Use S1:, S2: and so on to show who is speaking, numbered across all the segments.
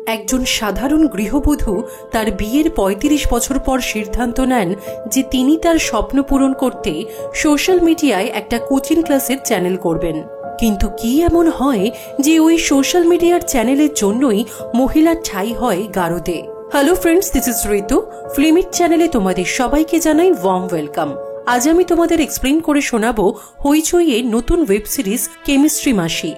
S1: একজন সাধারণ গৃহবধূ তার বিয়ের ৩৫ বছর পর সিদ্ধান্ত নেন যে তিনি তার স্বপ্ন পূরণ করতে সোশ্যাল মিডিয়ায় একটা কোচিং ক্লাসের চ্যানেল করবেন। কিন্তু কি এমন হয় যে ওই সোশ্যাল মিডিয়ার চ্যানেলের জন্যই মহিলার ঠাঁই হয় গারদে। হ্যালো ফ্রেন্ডস, দিস ইজ ঋতু। ফিল্মিট চ্যানেলে তোমাদের সবাইকে জানাই ওয়ার্ম ওয়েলকাম। আজ আমি তোমাদের এক্সপ্লেন করে শোনাবো হইচইয়ের নতুন ওয়েব সিরিজ কেমিস্ট্রি মাসি।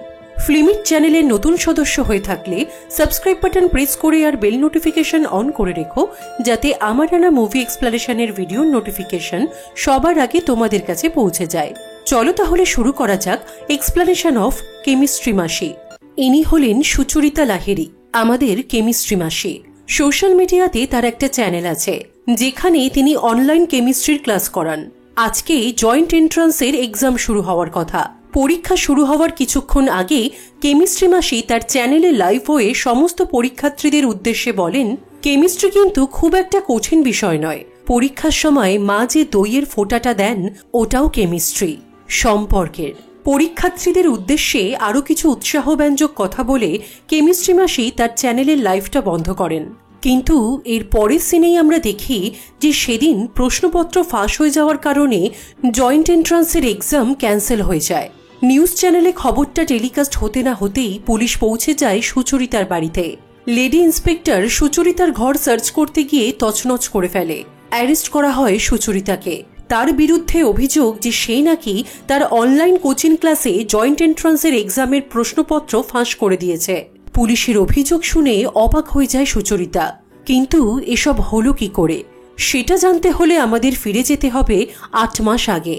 S1: ফিল্মিট চ্যানেলের নতুন সদস্য হয়ে থাকলে সাবস্ক্রাইব বাটন প্রেস করে আর বেল নোটিফিকেশন অন করে রেখো, যাতে আমার আনা মুভি এক্সপ্লেনেশনের ভিডিও নোটিফিকেশন সবার আগে তোমাদের কাছে পৌঁছে যায়। চলো তাহলে শুরু করা যাক এক্সপ্লেনেশন অফ কেমিস্ট্রি মাসি। ইনি হলেন সুচরিতা লাহিড়ী, আমাদের কেমিস্ট্রি মাসি। সোশ্যাল মিডিয়াতে তার একটা চ্যানেল আছে যেখানে তিনি অনলাইন কেমিস্ট্রির ক্লাস করান। আজকে জয়েন্ট এন্ট্রান্সের এক্সাম শুরু হওয়ার কথা। পরীক্ষা শুরু হওয়ার কিছুক্ষণ আগে কেমিস্ট্রি মাসি তার চ্যানেলে লাইভ হয়ে সমস্ত পরীক্ষার্থীদের উদ্দেশ্যে বলেন, কেমিস্ট্রি কিন্তু খুব একটা কঠিন বিষয় নয়। পরীক্ষার সময় মা যে দইয়ের ফোঁটাটা দেন ওটাও কেমিস্ট্রি সম্পর্কের। পরীক্ষার্থীদের উদ্দেশ্যে আরও কিছু উৎসাহব্যঞ্জক কথা বলে কেমিস্ট্রি মাসি তার চ্যানেলের লাইভটা বন্ধ করেন। কিন্তু এর পরের সিনেই আমরা দেখি যে সেদিন প্রশ্নপত্র ফাঁস হয়ে যাওয়ার কারণে জয়েন্ট এন্ট্রান্সের এক্সাম ক্যান্সেল হয়ে যায়। নিউজ চ্যানেলে খবরটা টেলিকাস্ট হতে না হতেই পুলিশ পৌঁছে যায় সুচরিতার বাড়িতে। লেডি ইন্সপেক্টর সুচরিতার ঘর সার্চ করতে গিয়ে তছনছ করে ফেলে। অ্যারেস্ট করা হয় সুচরিতাকে। তার বিরুদ্ধে অভিযোগ যে সে নাকি তার অনলাইন কোচিং ক্লাসে জয়েন্ট এন্ট্রান্সের এক্সামের প্রশ্নপত্র ফাঁস করে দিয়েছে। পুলিশের অভিযোগ শুনে অবাক হয়ে যায় সুচরিতা। কিন্তু এসব হলো কি করে সেটা জানতে হলে আমাদের ফিরে যেতে হবে ৮ মাস আগে।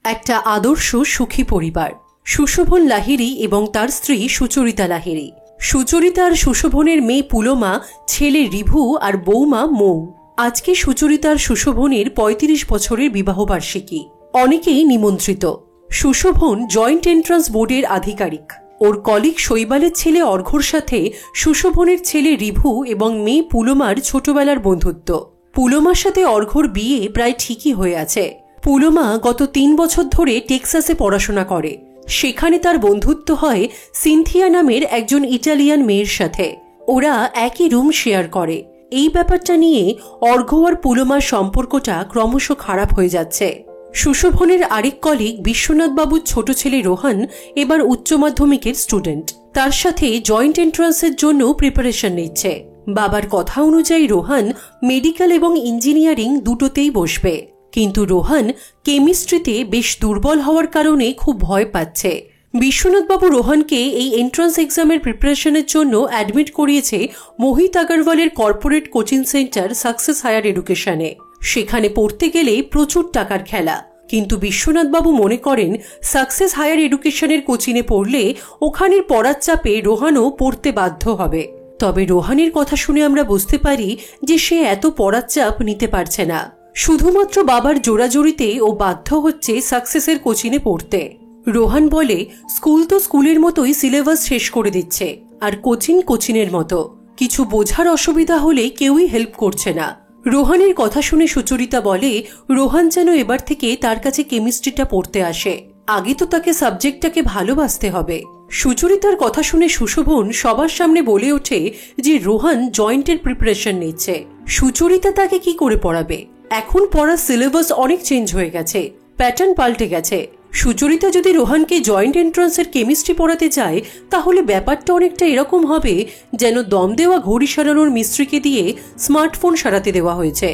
S1: একটা আদর্শ সুখী পরিবার, সুশোভন লাহিড়ী এবং তার স্ত্রী সুচরিতা লাহিড়ী। সুচরিতা আর সুশোভনের মেয়ে পুলমা, ছেলে রিভু আর বৌমা মৌ। আজকে সুচরিতার সুশোভনের ৩৫ বছরের বিবাহবার্ষিকী। অনেকেই নিমন্ত্রিত। সুশোভন জয়েন্ট এন্ট্রান্স বোর্ডের আধিকারিক। ওর কলিগ শৈবালের ছেলে অর্ঘ্যর সাথে সুশোভনের ছেলে রিভু এবং মেয়ে পুলমার ছোটবেলার বন্ধুত্ব। পুলমার সাথে অর্ঘ্যর বিয়ে প্রায় ঠিকই হয়ে আছে। পুলমা গত ৩ বছর ধরে টেক্সাসে পড়াশোনা করে। সেখানে তার বন্ধুত্ব হয় সিনথিয়া নামের একজন ইটালিয়ান মেয়ের সাথে। ওরা একই রুম শেয়ার করে। এই ব্যাপারটা নিয়ে অর্ঘ্য আর পুলমার সম্পর্কটা ক্রমশ খারাপ হয়ে যাচ্ছে। সুশোভনের আরেক কলিগ বিশ্বনাথবাবুর ছোট ছেলে রোহান এবার উচ্চ মাধ্যমিকের স্টুডেন্ট। তার সাথে জয়েন্ট এন্ট্রান্সের জন্য প্রিপারেশন নিচ্ছে। বাবার কথা অনুযায়ী রোহান মেডিকেল এবং ইঞ্জিনিয়ারিং দুটোতেই বসবে। কিন্তু রোহান কেমিস্ট্রিতে বেশ দুর্বল হওয়ার কারণে খুব ভয় পাচ্ছে। বিশ্বনাথবাবু রোহানকে এই এন্ট্রান্স এক্সামের প্রিপারেশনের জন্য অ্যাডমিট করিয়েছে মোহিত আগরওয়ালের corporate coaching centre success higher এডুকেশনে। সেখানে পড়তে গেলে প্রচুর টাকার খেলা। কিন্তু বিশ্বনাথবাবু মনে করেন সাকসেস হায়ার এডুকেশনের কোচিংয়ে পড়লে ওখানের পড়ার চাপে রোহানও পড়তে বাধ্য হবে। তবে রোহানের কথা শুনে আমরা বুঝতে পারি যে সে এত পড়ার চাপ নিতে পারছে না। শুধুমাত্র বাবার জোরাজোরিতে ও বাধ্য হচ্ছে সাকসেসের কোচিংয়ে পড়তে। রোহান বলে, স্কুল তো স্কুলের মতোই সিলেবাস শেষ করে দিচ্ছে, আর কোচিং কোচিংয়ের মতো। কিছু বোঝার অসুবিধা হলে কেউই হেল্প করছে না। রোহানের কথা শুনে সুচরিতা বলে, রোহান যেন এবার থেকে তার কাছে কেমিস্ট্রিটা পড়তে আসে। আগে তো তাকে সাবজেক্টটাকে ভালোবাসতে হবে। সুচরিতার কথা শুনে সুশোভন সবার সামনে বলে ওঠে যে রোহান জয়েন্টের প্রিপারেশন নিচ্ছে। সুচরিতা তাকে কি করে পড়াবে? এখন পড়ার সিলেবাস অনেক চেঞ্জ হয়ে গেছে, প্যাটার্ন পাল্টে গেছে। সুচরিতা যদি রোহানকে জয়েন্ট এন্ট্রান্সের কেমিস্ট্রি পড়াতে চায় তাহলে ব্যাপারটা অনেকটা এরকম হবে যেন দম দেওয়া ঘড়ি সারানোর মিস্ত্রিকে দিয়ে স্মার্টফোন সারাতে দেওয়া হয়েছে।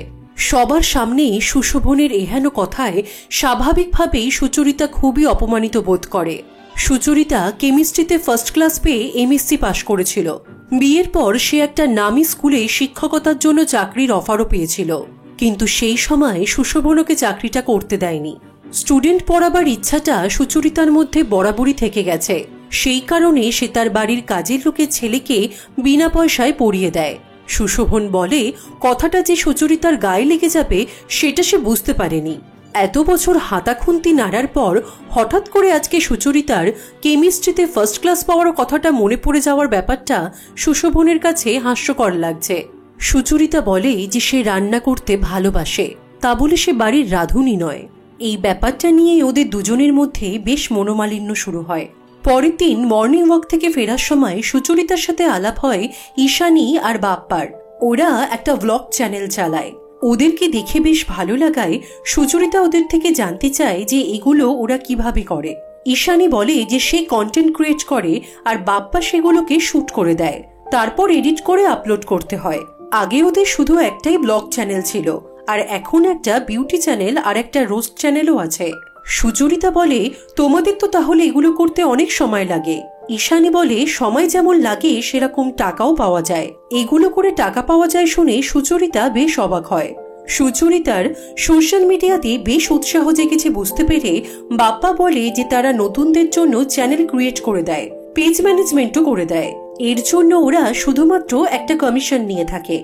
S1: সবার সামনেই সুশোভনের এহেন কথায় স্বাভাবিকভাবেই সুচরিতা খুবই অপমানিত বোধ করে। সুচরিতা কেমিস্ট্রিতে ফার্স্ট ক্লাস পেয়ে এমএসসি পাশ করেছিল। বিয়ের পর সে একটা নামী স্কুলে শিক্ষকতার জন্য চাকরির অফারও পেয়েছিল। কিন্তু সেই সময় সুশোভনকে চাকরিটা করতে দেয়নি। স্টুডেন্ট পড়াবার ইচ্ছাটা সুচরিতার মধ্যে বরাবরই থেকে গেছে। সেই কারণে সে তার বাড়ির কাজের লোকের ছেলেকে বিনা পয়সায় পড়িয়ে দেয়। সুশোভন বলে, কথাটা যে সুচরিতার গায়ে লেগে যাবে সেটা সে বুঝতে পারেনি। এত বছর হাতাখুন্তি নাড়ার পর হঠাৎ করে আজকে সুচরিতার কেমিস্ট্রিতে ফার্স্ট ক্লাস পাওয়ার কথাটা মনে পড়ে যাওয়ার ব্যাপারটা সুশোভনের কাছে হাস্যকর লাগছে। সুচরিতা বলে যে সে রান্না করতে ভালোবাসে, তা বলে সে বাড়ির রাঁধুনি নয়। এই ব্যাপারটা নিয়ে ওদের দুজনের মধ্যে বেশ মনোমালিন্য শুরু হয়। পরের দিন মর্নিং ওয়াক থেকে ফেরার সময় সুচরিতার সাথে আলাপ হয় ঈশানী আর বাপ্পার। ওরা একটা ব্লগ চ্যানেল চালায়। ওদেরকে দেখে বেশ ভালো লাগায় সুচরিতা ওদের থেকে জানতে চায় যে এগুলো ওরা কিভাবে করে। ঈশানী বলে যে সে কন্টেন্ট ক্রিয়েট করে আর বাপ্পা সেগুলোকে শুট করে দেয়, তারপর এডিট করে আপলোড করতে হয়। আগে ওদের শুধু একটাই ব্লগ চ্যানেল ছিল, আর এখন একটা বিউটি চ্যানেল আর একটা রোস্ট চ্যানেলও আছে। সুচরিতা বলে তোমাদের তো তাহলে এগুলো করতে অনেক সময় লাগে। ঈশানী বলে সময় যেমন লাগে সেরকম টাকাও পাওয়া যায়। এগুলো করে টাকা পাওয়া যায় শুনে সুচরিতা বেশ অবাক হয়। সুচরিতার সোশ্যাল মিডিয়াতে বেশ উৎসাহ জেগেছে বুঝতে পেরে বাপ্পা বলে যে তারা নতুনদের জন্য চ্যানেল ক্রিয়েট করে দেয়, পেজ ম্যানেজমেন্টও করে দেয়। এর জন্য ওরা শুধুমাত্র একটা কমিশন নিয়ে থাকে।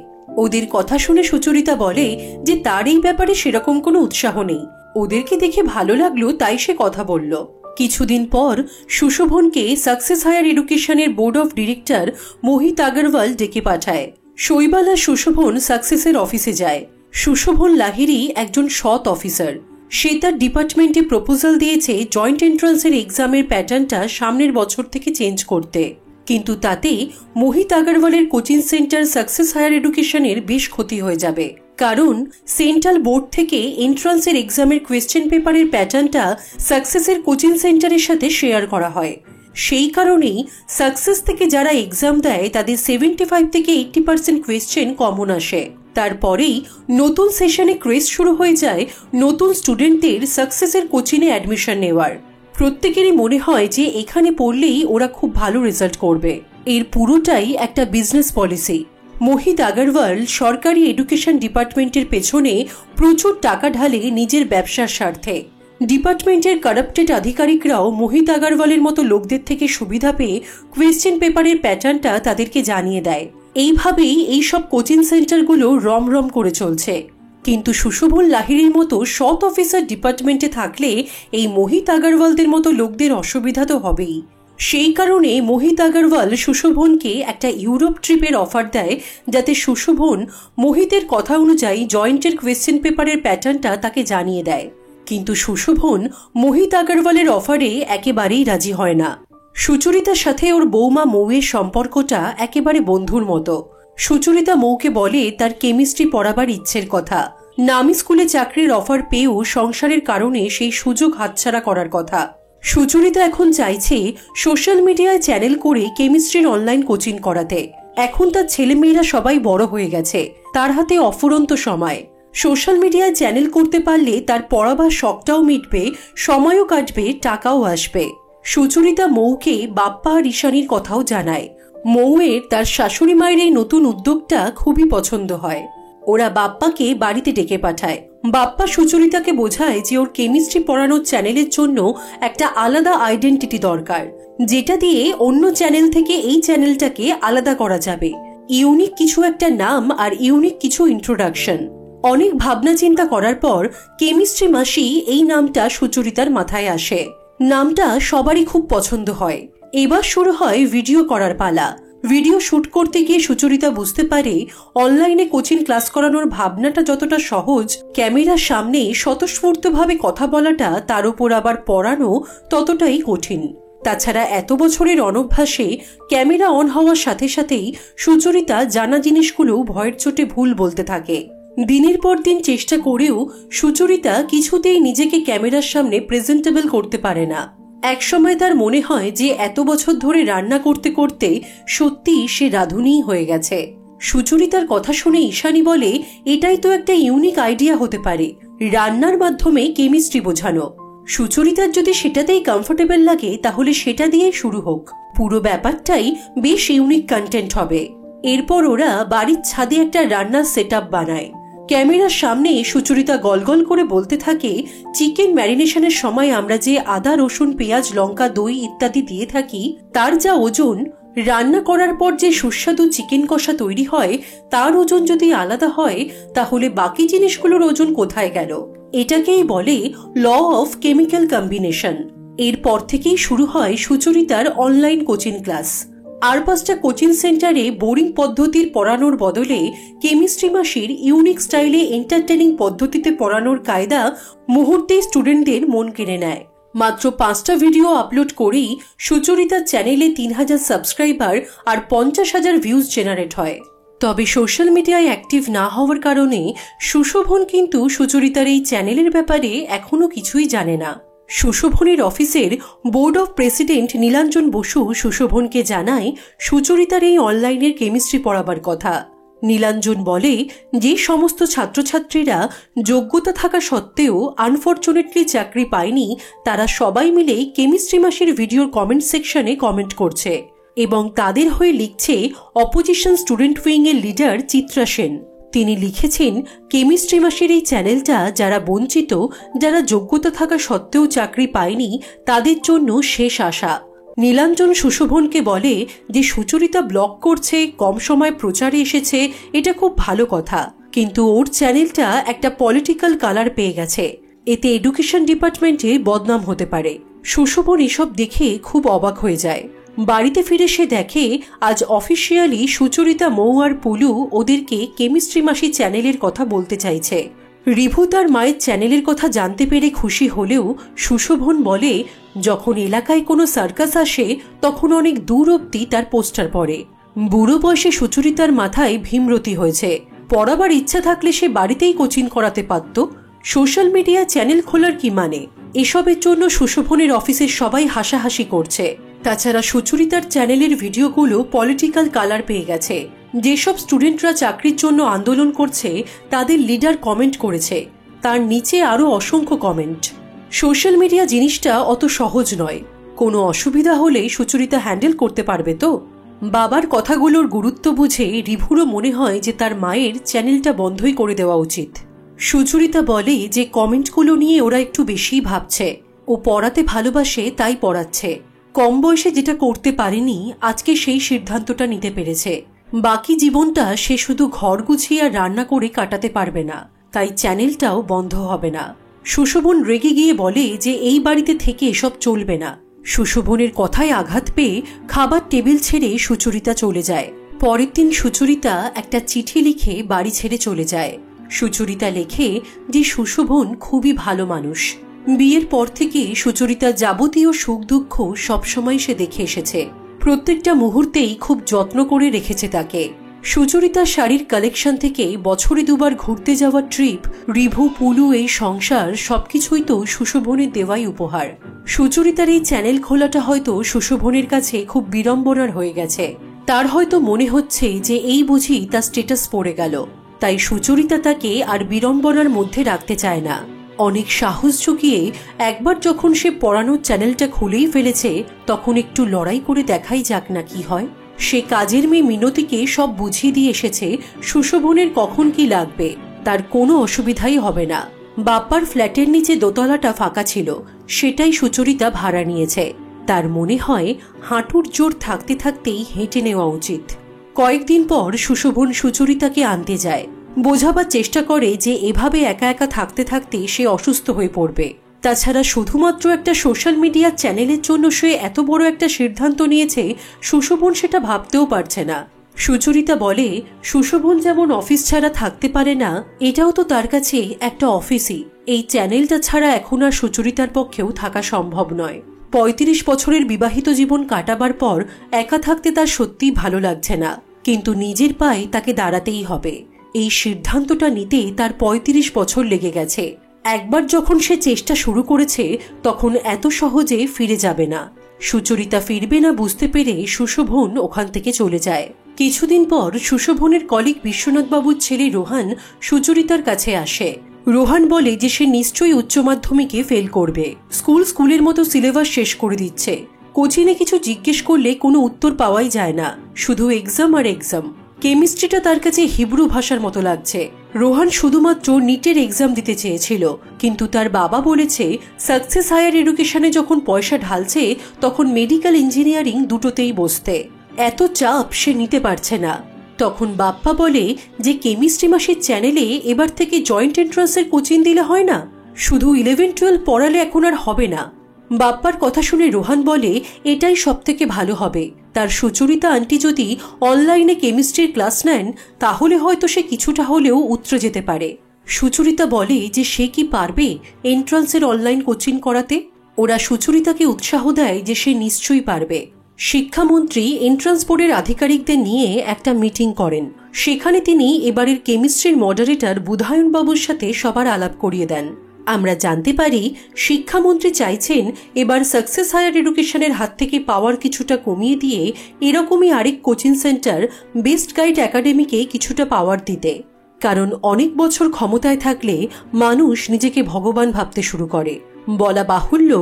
S1: ওদের কথা শুনে সুচরিতা বলে যে তার এই ব্যাপারে সেরকম কোনো উৎসাহ নেই। ওদেরকে দেখে ভালো লাগলো তাই সে কথা বলল। কিছুদিন পর সুশোভনকে সাকসেস হায়ার এডুকেশনের বোর্ড অফ ডিরেক্টর মোহিত আগরওয়াল ডেকে পাঠায়। শৈবাল আর সুশোভন সাকসেসের অফিসে যায়। সুশোভন লাহিড়ী একজন সৎ অফিসার। সে তার ডিপার্টমেন্টে প্রপোজাল দিয়েছে জয়েন্ট এন্ট্রান্সের এক্সামের প্যাটার্নটা সামনের বছর থেকে চেঞ্জ করতে, কিন্তু তাতে মোহিত আগরওয়ালের কোচিং সেন্টার সাকসেস হায়ার এডুকেশনের বেশ ক্ষতি হয়ে যাবে, কারণ সেন্ট্রাল বোর্ড থেকে এন্ট্রান্সের এক্সামের কোয়েশ্চেন পেপারের প্যাটার্নটা সাকসেসের কোচিং সেন্টারের সাথে শেয়ার করা হয়। সেই কারণেই সাকসেস থেকে যারা এক্সাম দেয় তাদের 75 থেকে 80% কোয়েশ্চেন কমন আসে। তারপরেই নতুন সেশনে ক্রেজ শুরু হয়ে যায় নতুন স্টুডেন্টদের সাকসেসের কোচিংয়ে অ্যাডমিশন নেওয়ার। প্রত্যেকেরই মনে হয় যে এখানে পড়লেই ওরা খুব ভালো রেজাল্ট করবে। এর পুরোটাই একটা বিজনেস পলিসি। মোহিত আগরওয়াল সরকারি এডুকেশন ডিপার্টমেন্টের পেছনে প্রচুর টাকা ঢালে নিজের ব্যবসার স্বার্থে। ডিপার্টমেন্টের কারাপ্টেড আধিকারিকরাও মোহিত আগরওয়ালের মতো লোকদের থেকে সুবিধা পেয়ে কোয়েশ্চেন পেপারের প্যাটার্নটা তাদেরকে জানিয়ে দেয়। এইভাবেই এইসব কোচিং সেন্টারগুলো রমরম করে চলছে। কিন্তু সুশোভন লাহিড়ীর মতো সৎ অফিসার ডিপার্টমেন্টে থাকলে এই মোহিত আগরওয়ালদের মতো লোকদের অসুবিধা তো হবেই। সেই কারণে মোহিত আগরওয়াল সুশোভনকে একটা ইউরোপ ট্রিপের অফার দেয়, যাতে সুশোভন মোহিতের কথা অনুযায়ী জয়েন্টের কোয়েশ্চেন পেপারের প্যাটার্নটা তাকে জানিয়ে দেয়। কিন্তু সুশোভন মোহিত আগরওয়ালের অফারে একেবারেই রাজি হয় না। সুচরিতার সাথে ওর বৌমা মৌয়ের সম্পর্কটা একেবারে বন্ধুর মতো। সুচরিতা মৌকে বলে তার কেমিস্ট্রি পড়াবার ইচ্ছের কথা। নামি স্কুলে চাকরির অফার পেয়েও সংসারের কারণে সেই সুযোগ হাতছাড়া করার কথা। সুচরিতা এখন চাইছে সোশ্যাল মিডিয়ায় চ্যানেল করে কেমিস্ট্রির অনলাইন কোচিং করাতে। এখন তার ছেলেমেয়েরা সবাই বড় হয়ে গেছে, তার হাতে অফুরন্ত সময়। সোশ্যাল মিডিয়ায় চ্যানেল করতে পারলে তার পড়াবার শখটাও মিটবে, সময়ও কাটবে, টাকাও আসবে। সুচরিতা মৌকে বাপ্পা আর ঈশানীর কথাও জানায়। মৌয়ের তার শাশুড়ি মায়ের এই নতুন উদ্যোগটা খুবই পছন্দ হয়। ওরা বাপ্পাকে বাড়িতে ডেকে পাঠায়। বাপ্পা সুচরিতাকে বোঝায় যে ওর কেমিস্ট্রি পড়ানোর চ্যানেলের জন্য একটা আলাদা আইডেন্টিটি দরকার, যেটা দিয়ে অন্য চ্যানেল থেকে এই চ্যানেলটাকে আলাদা করা যাবে। ইউনিক কিছু একটা নাম আর ইউনিক কিছু ইন্ট্রোডাকশন। অনেক ভাবনা চিন্তা করার পর কেমিস্ট্রি মাসি এই নামটা সুচরিতার মাথায় আসে। নামটা সবারই খুব পছন্দ হয়। এবার শুরু হয় ভিডিও করার পালা। ভিডিও শুট করতে গিয়ে সুচরিতা বুঝতে পারে অনলাইনে কোচিং ক্লাস করানোর ভাবনাটা যতটা সহজ, ক্যামেরার সামনে স্বতঃস্ফূর্তভাবে কথা বলাটা, তার উপর আবার পড়ানো ততটাই কঠিন। তাছাড়া এত বছরের অনভ্যাসে ক্যামেরা অন হওয়ার সাথে সাথেই সুচরিতা জানা জিনিসগুলো ভয়ের চোটে ভুল বলতে থাকে। দিনের পর দিন চেষ্টা করেও সুচরিতা কিছুতেই নিজেকে ক্যামেরার সামনে প্রেজেন্টেবল করতে পারে না। একসময় তার মনে হয় যে এত বছর ধরে রান্না করতে করতে সত্যি সে রাঁধুনিই হয়ে গেছে। সুচরিতার কথা শুনে ঈশানী বলে এটাই তো একটা ইউনিক আইডিয়া হতে পারে, রান্নার মাধ্যমে কেমিস্ট্রি বোঝানো। সুচরিতার যদি সেটাতেই কমফোর্টেবল লাগে তাহলে সেটা দিয়ে শুরু হোক। পুরো ব্যাপারটাই বেশ ইউনিক কন্টেন্ট হবে। এরপর ওরা বাড়ির ছাদে একটা রান্নার সেটআপ বানায়। ক্যামেরার সামনে সুচরিতা গলগল করে বলতে থাকে, চিকেন ম্যারিনেশনের সময় আমরা যে আদা, রসুন, পেঁয়াজ, লঙ্কা, দই ইত্যাদি দিয়ে থাকি, তার যা ওজন, রান্না করার পর যে সুস্বাদু চিকেন কষা তৈরি হয় তার ওজন যদি আলাদা হয় তাহলে বাকি জিনিসগুলোর ওজন কোথায় গেল? এটাকেই বলে ল অফ কেমিক্যাল কম্বিনেশন। এরপর থেকেই শুরু হয় সুচরিতার অনলাইন কোচিং ক্লাস। আর 5টা কোচিং সেন্টারে বোরিং পদ্ধতির পড়ানোর বদলে কেমিস্ট্রি মাসির ইউনিক স্টাইলে এন্টারটেনিং পদ্ধতিতে পড়ানোর কায়দা মুহূর্তেই স্টুডেন্টদের মন কেড়ে নেয়। মাত্র 5টা ভিডিও আপলোড করেই সুচরিতার চ্যানেলে 3000 সাবস্ক্রাইবার আর 50,000 ভিউজ জেনারেট হয়। তবে সোশ্যাল মিডিয়ায় অ্যাক্টিভ না হওয়ার কারণে সুশোভন কিন্তু সুচরিতার এই চ্যানেলের ব্যাপারে এখনো কিছুই জানে না। সুশোভনের অফিসের board of president Nilanjan Basu সুশোভনকে জানায় সুচরিতার এই অনলাইনের কেমিস্ট্রি পড়াবার কথা। নীলাঞ্জন বলে, যে সমস্ত ছাত্রছাত্রীরা যোগ্যতা থাকা সত্ত্বেও আনফরচুনেটলি চাকরি পায়নি, তারা সবাই মিলে কেমিস্ট্রি মাসের ভিডিওর কমেন্ট সেকশনে কমেন্ট করছে এবং তাদের হয়ে লিখছে অপোজিশন স্টুডেন্ট উইং এর লিডার চিত্রা সেন। তিনি লিখেছেন, কেমিস্ট্রি মাসের এই চ্যানেলটা যারা বঞ্চিত, যারা যোগ্যতা থাকা সত্ত্বেও চাকরি পায়নি, তাদের জন্য শেষ আশা। নীলাঞ্জন সুশোভনকে বলে যে সুচরিতা ব্লগ করছে, কম সময় প্রচারে এসেছে, এটা খুব ভালো কথা, কিন্তু ওর চ্যানেলটা একটা পলিটিক্যাল কালার পেয়ে গেছে, এতে এডুকেশন ডিপার্টমেন্টে বদনাম হতে পারে। সুশোভন এসব দেখে খুব অবাক হয়ে যায়। বাড়িতে ফিরে সে দেখে আজ অফিসিয়ালি সুচরিতা, মৌ আর পুলু ওদেরকে কেমিস্ট্রি মাসি চ্যানেলের কথা বলতে চাইছে। রিভু তার মায়ের চ্যানেলের কথা জানতে পেরে খুশি হলেও সুশোভন বলে, যখন এলাকায় কোনো সার্কাস আসে তখন অনেক দূর অব্দি তার পোস্টার পড়ে। বুড়ো বয়সে সুচরিতার মাথায় ভীমরতি হয়েছে, পড়াবার ইচ্ছা থাকলে সে বাড়িতেই কোচিং করাতে পারত। সোশ্যাল মিডিয়া চ্যানেল খোলার কি মানে? এসবের জন্য সুশোভনের অফিসের সবাই হাসাহাসি করছে। তাছাড়া সুচরিতার চ্যানেলের ভিডিওগুলো পলিটিক্যাল কালার পেয়ে গেছে। যেসব স্টুডেন্টরা চাকরির জন্য আন্দোলন করছে তাদের লিডার কমেন্ট করেছে, তার নিচে আরও অসংখ্য কমেন্ট। সোশ্যাল মিডিয়া জিনিসটা অত সহজ নয়, কোনো অসুবিধা হলে সুচরিতা হ্যান্ডেল করতে পারবে তো? বাবার কথাগুলোর গুরুত্ব বুঝে রিভুরও মনে হয় যে তার মায়ের চ্যানেলটা বন্ধই করে দেওয়া উচিত। সুচরিতা বলে যে কমেন্টগুলো নিয়ে ওরা একটু বেশিই ভাবছে, ও পড়াতে ভালোবাসে তাই পড়াচ্ছে। কম বয়সে যেটা করতে পারেনি, আজকে সেই সিদ্ধান্তটা নিতে পেরেছে। বাকি জীবনটা সে শুধু ঘর গুছিয়ে আর রান্না করে কাটাতে পারবে না, তাই চ্যানেলটাও বন্ধ হবে না। সুশোভন রেগে গিয়ে বলে যে এই বাড়িতে থেকে এসব চলবে না। সুশোভনের কথায় আঘাত পেয়ে খাবার টেবিল ছেড়ে সুচরিতা চলে যায়। পরের দিন সুচরিতা একটা চিঠি লিখে বাড়ি ছেড়ে চলে যায়। সুচরিতা লেখে যে সুশোভন খুবই ভালো মানুষ। বিয়ের পর থেকে সুচরিতার যাবতীয় সুখ দুঃখ সবসময় সে দেখে এসেছে, প্রত্যেকটা মুহূর্তেই খুব যত্ন করে রেখেছে তাকে। সুচরিতার শাড়ির কালেকশন থেকে বছরে দুবার ঘুরতে যাওয়ার ট্রিপ, রিভু, পুলু, এই সংসার সবকিছুই তো সুশোভনের দেওয়াই উপহার। সুচরিতার এই চ্যানেল খোলাটা হয়তো সুশোভনের কাছে খুব বিড়ম্বনার হয়ে গেছে। তার হয়তো মনে হচ্ছে যে এই বুঝি তার স্ট্যাটাস পড়ে গেল, তাই সুচরিতা তাকে আর বিড়ম্বনার মধ্যে রাখতে চায় না। অনেক সাহস চুকিয়ে একবার যখন সে পড়ানোর চ্যানেলটা খুলেই ফেলেছে, তখন একটু লড়াই করে দেখাই যাক না কি হয়। সে কাজের মেয়ে মিনতিকে সব বুঝিয়ে দিয়ে এসেছে সুশোভনের কখন কি লাগবে, তার কোনো অসুবিধাই হবে না। বাপ্পার ফ্ল্যাটের নিচে দোতলাটা ফাঁকা ছিল, সেটাই সুচরিতা ভাড়া নিয়েছে। তার মনে হয় হাঁটুর জোর থাকতে থাকতেই হেঁটে নেওয়া উচিত। কয়েকদিন পর সুশোভন সুচরিতাকে আনতে যায়। বোঝাবার চেষ্টা করে যে এভাবে একা একা থাকতে থাকতে সে অসুস্থ হয়ে পড়বে। তাছাড়া শুধুমাত্র একটা সোশ্যাল মিডিয়া চ্যানেলের জন্য সে এত বড় একটা সিদ্ধান্ত নিয়েছে, সুশোভন সেটা ভাবতেও পারছে না। সুচরিতা বলে, সুশোভন যেমন অফিস ছাড়া থাকতে পারে না, এটাও তো তার কাছে একটা অফিসই। এই চ্যানেলটা ছাড়া এখন আর সুচরিতার পক্ষেও থাকা সম্ভব নয়। 35 বছরের বিবাহিত জীবন কাটাবার পর একা থাকতে তার সত্যিই ভালো লাগছে না, কিন্তু নিজের পায়ে তাকে দাঁড়াতেই হবে। এই সিদ্ধান্তটা নিতে তার 35 বছর লেগে গেছে। একবার যখন সে চেষ্টা শুরু করেছে, তখন এত সহজে ফিরে যাবে না। সুচরিতা ফিরবে না বুঝতে পেরে সুশোভন ওখান থেকে চলে যায়। কিছুদিন পর সুশোভনের কলিগ বিশ্বনাথবাবুর ছেলে রোহান সুচরিতার কাছে আসে। রোহান বলে যে সে নিশ্চয়ই উচ্চ মাধ্যমিকে ফেল করবে। স্কুলের মতো সিলেবাস শেষ করে দিচ্ছে। কোচিনে কিছু জিজ্ঞেস করলে কোনো উত্তর পাওয়াই যায় না, শুধু এক্সাম আর এক্সাম। কেমিস্ট্রিটা তার কাছে হিব্রু ভাষার মতো লাগছে। রোহান শুধুমাত্র নিটের এক্সাম দিতে চেয়েছিল, কিন্তু তার বাবা বলেছে সাকসেস হায়ার এডুকেশনে যখন পয়সা ঢালছে তখন মেডিকেল ইঞ্জিনিয়ারিং দুটোতেই বসতে। এত চাপ সে নিতে পারছে না। তখন বাপ্পা বলে যে কেমিস্ট্রি মাসির চ্যানেলে এবার থেকে জয়েন্ট এন্ট্রান্সের কোচিং দিলে হয় না, শুধু 11-12 পড়ালে এখন আর হবে না। বাপ্পার কথা শুনে রোহান বলে এটাই সবথেকে ভালো হবে। তার সুচরিতা আন্টি যদি অনলাইনে কেমিস্ট্রির ক্লাস নেন, তাহলে হয়তো সে কিছুটা হলেও উতরে যেতে পারে। সুচরিতা বলে যে সে কি পারবে এন্ট্রান্সের অনলাইন কোচিং করাতে? ওরা সুচরিতাকে উৎসাহ দেয় যে সে নিশ্চয়ই পারবে। শিক্ষামন্ত্রী এন্ট্রান্স বোর্ডের আধিকারিকদের নিয়ে একটা মিটিং করেন। সেখানে তিনি এবারের কেমিস্ট্রির মডারেটর বুধায়নবাবুর সাথে সবার আলাপ করিয়ে দেন। আমরা জানতে পারি শিক্ষামন্ত্রী চাইছেন এবার সাকসেস হায়ার এডুকেশনের হাত থেকে পাওয়ার কিছুটা কমিয়ে দিয়ে এরকমই আরেক কোচিং সেন্টার বেস্ট গাইড একাডেমিকে কিছুটা পাওয়ার দিতে। কারণ অনেক বছর ক্ষমতায় থাকলে মানুষ নিজেকে ভগবান ভাবতে শুরু করে। বলা বাহুল্য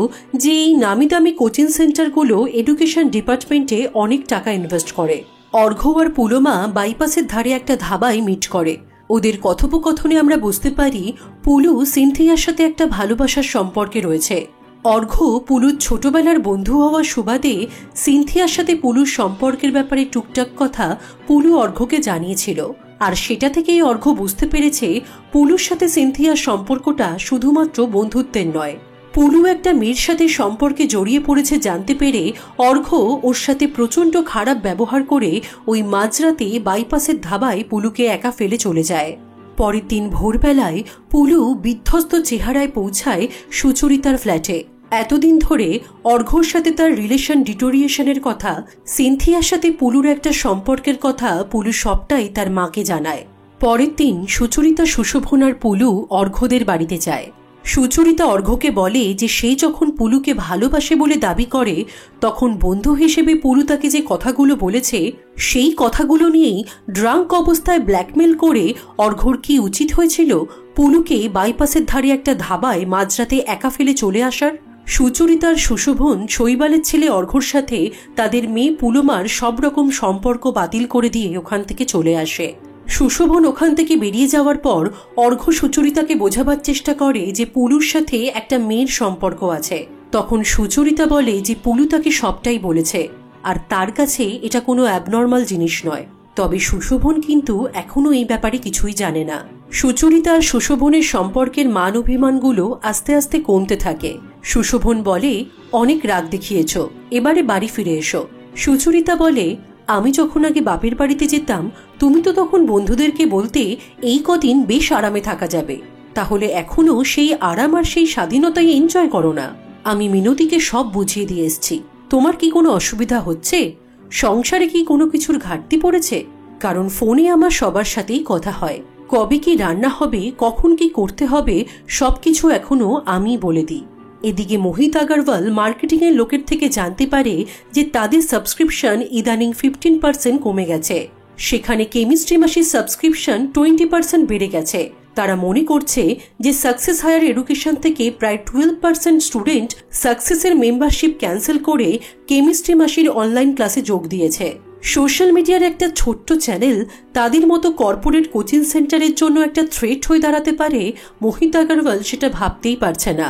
S1: যে এই নামি দামি কোচিং সেন্টারগুলো এডুকেশন ডিপার্টমেন্টে অনেক টাকা ইনভেস্ট করে। অর্ঘ্য আর পুলমা বাইপাসের ধারে একটা ধাবায় মিট করে। ওদের কথোপকথনে আমরা বুঝতে পারি পুলু সিনথিয়ার সাথে একটা ভালোবাসার সম্পর্কে রয়েছে। অর্ঘ্য পুলুর ছোটবেলার বন্ধু হওয়ার সুবাদে সিনথিয়ার সাথে পুলুর সম্পর্কের ব্যাপারে টুকটাক কথা পুলু অর্ঘ্যকে জানিয়েছিল। আর সেটা থেকেই অর্ঘ্য বুঝতে পেরেছে পুলুর সাথে সিনথিয়ার সম্পর্কটা শুধুমাত্র বন্ধুত্বের নয়। পুলু একটা মেয়ের সাথে সম্পর্কে জড়িয়ে পড়েছে জানতে পেরে অর্ঘ্য ওর সাথে প্রচণ্ড খারাপ ব্যবহার করে ওই মাঝরাতে বাইপাসের ধাবায় পুলুকে একা ফেলে চলে যায়। পরের দিন ভোরবেলায় পুলু বিধ্বস্ত চেহারায় পৌঁছায় সুচরিতার ফ্ল্যাটে। এতদিন ধরে অর্ঘ্যর সাথে তার রিলেশন ডিটোরিয়েশনের কথা, সিনথিয়ার সাথে পুলুর একটা সম্পর্কের কথা পুলু সবটাই তার মাকে জানায়। পরের দিন সুচরিতা, সুশোভন আর পুলু অর্ঘ্যদের বাড়িতে যায়। সুচরিতা অর্ঘ্যকে বলে যে সে যখন পুলুকে ভালোবাসে বলে দাবি করে তখন বন্ধু হিসেবে পুলু তাকে যে কথাগুলো বলেছে সেই কথাগুলো নিয়েই ড্রাঙ্ক অবস্থায় ব্ল্যাকমেল করে অর্ঘ্যর কি উচিত হয়েছিল পুলুকে বাইপাসের ধারে একটা ধাবায় মাঝরাতে একা ফেলে চলে আসার। সুচরিতার সুশোভন শৈবালের ছেলে অর্ঘ্যর সাথে তাদের মেয়ে পুলমার সব রকম সম্পর্ক বাতিল করে দিয়ে ওখান থেকে চলে আসে। সুশোভন ওখান থেকে বেরিয়ে যাওয়ার পর অর্ঘ্য সুচরিতাকে বোঝাবার চেষ্টা করে যে পুলুর সাথে একটা মেয়ের সম্পর্ক আছে। তখন সুচরিতা বলে যে পুলু তাকে সবটাই বলেছে আর তার কাছে এটা কোনো অ্যাবনর্মাল জিনিস নয়। তবে সুশোভন কিন্তু এখনো এই ব্যাপারে কিছুই জানে না। সুচরিতা আর সুশোভনের সম্পর্কের মান অভিমানগুলো আস্তে আস্তে কমতে থাকে। সুশোভন বলে, অনেক রাগ দেখিয়েছ, এবারে বাড়ি ফিরে এসো। সুচরিতা বলে, আমি যখন আগে বাপের বাড়িতে যেতাম তুমি তো তখন বন্ধুদেরকে বলতে এই কদিন বেশ আরামে থাকা যাবে, তাহলে এখনো সেই আরাম আর সেই স্বাধীনতাই এনজয় করো না। আমি মিনতিকে সব বুঝিয়ে দিয়ে এসছি। তোমার কি কোনো অসুবিধা হচ্ছে? সংসারে কি কোনো কিছুর ঘাটতি পড়েছে? কারণ ফোনে আমার সবার সাথেই কথা হয়। কবে কি রান্না হবে, কখন কি করতে হবে সবকিছু এখনো আমি বলে দিই। এদিকে মোহিত আগরওয়াল মার্কেটিং এর লোকের থেকে জানতে পারে যে তাদের সাবস্ক্রিপশন ইদানিং 15% কমে গেছে। সেখানে কেমিস্ট্রি মাসির সাবস্ক্রিপশন 20% বেড়ে গেছে। তারা মনে করছে যে সাকসেস হায়ার এডুকেশন থেকে প্রায় 12% স্টুডেন্ট সাকসেসের মেম্বারশিপ ক্যান্সেল করে কেমিস্ট্রি মাসির অনলাইন ক্লাসে যোগ দিয়েছে। সোশ্যাল মিডিয়ার একটা ছোট্ট চ্যানেল তাদের মতো কর্পোরেট কোচিং সেন্টারের জন্য একটা থ্রেট হয়ে দাঁড়াতে পারে, মোহিত আগরওয়াল সেটা ভাবতেই পারছে না।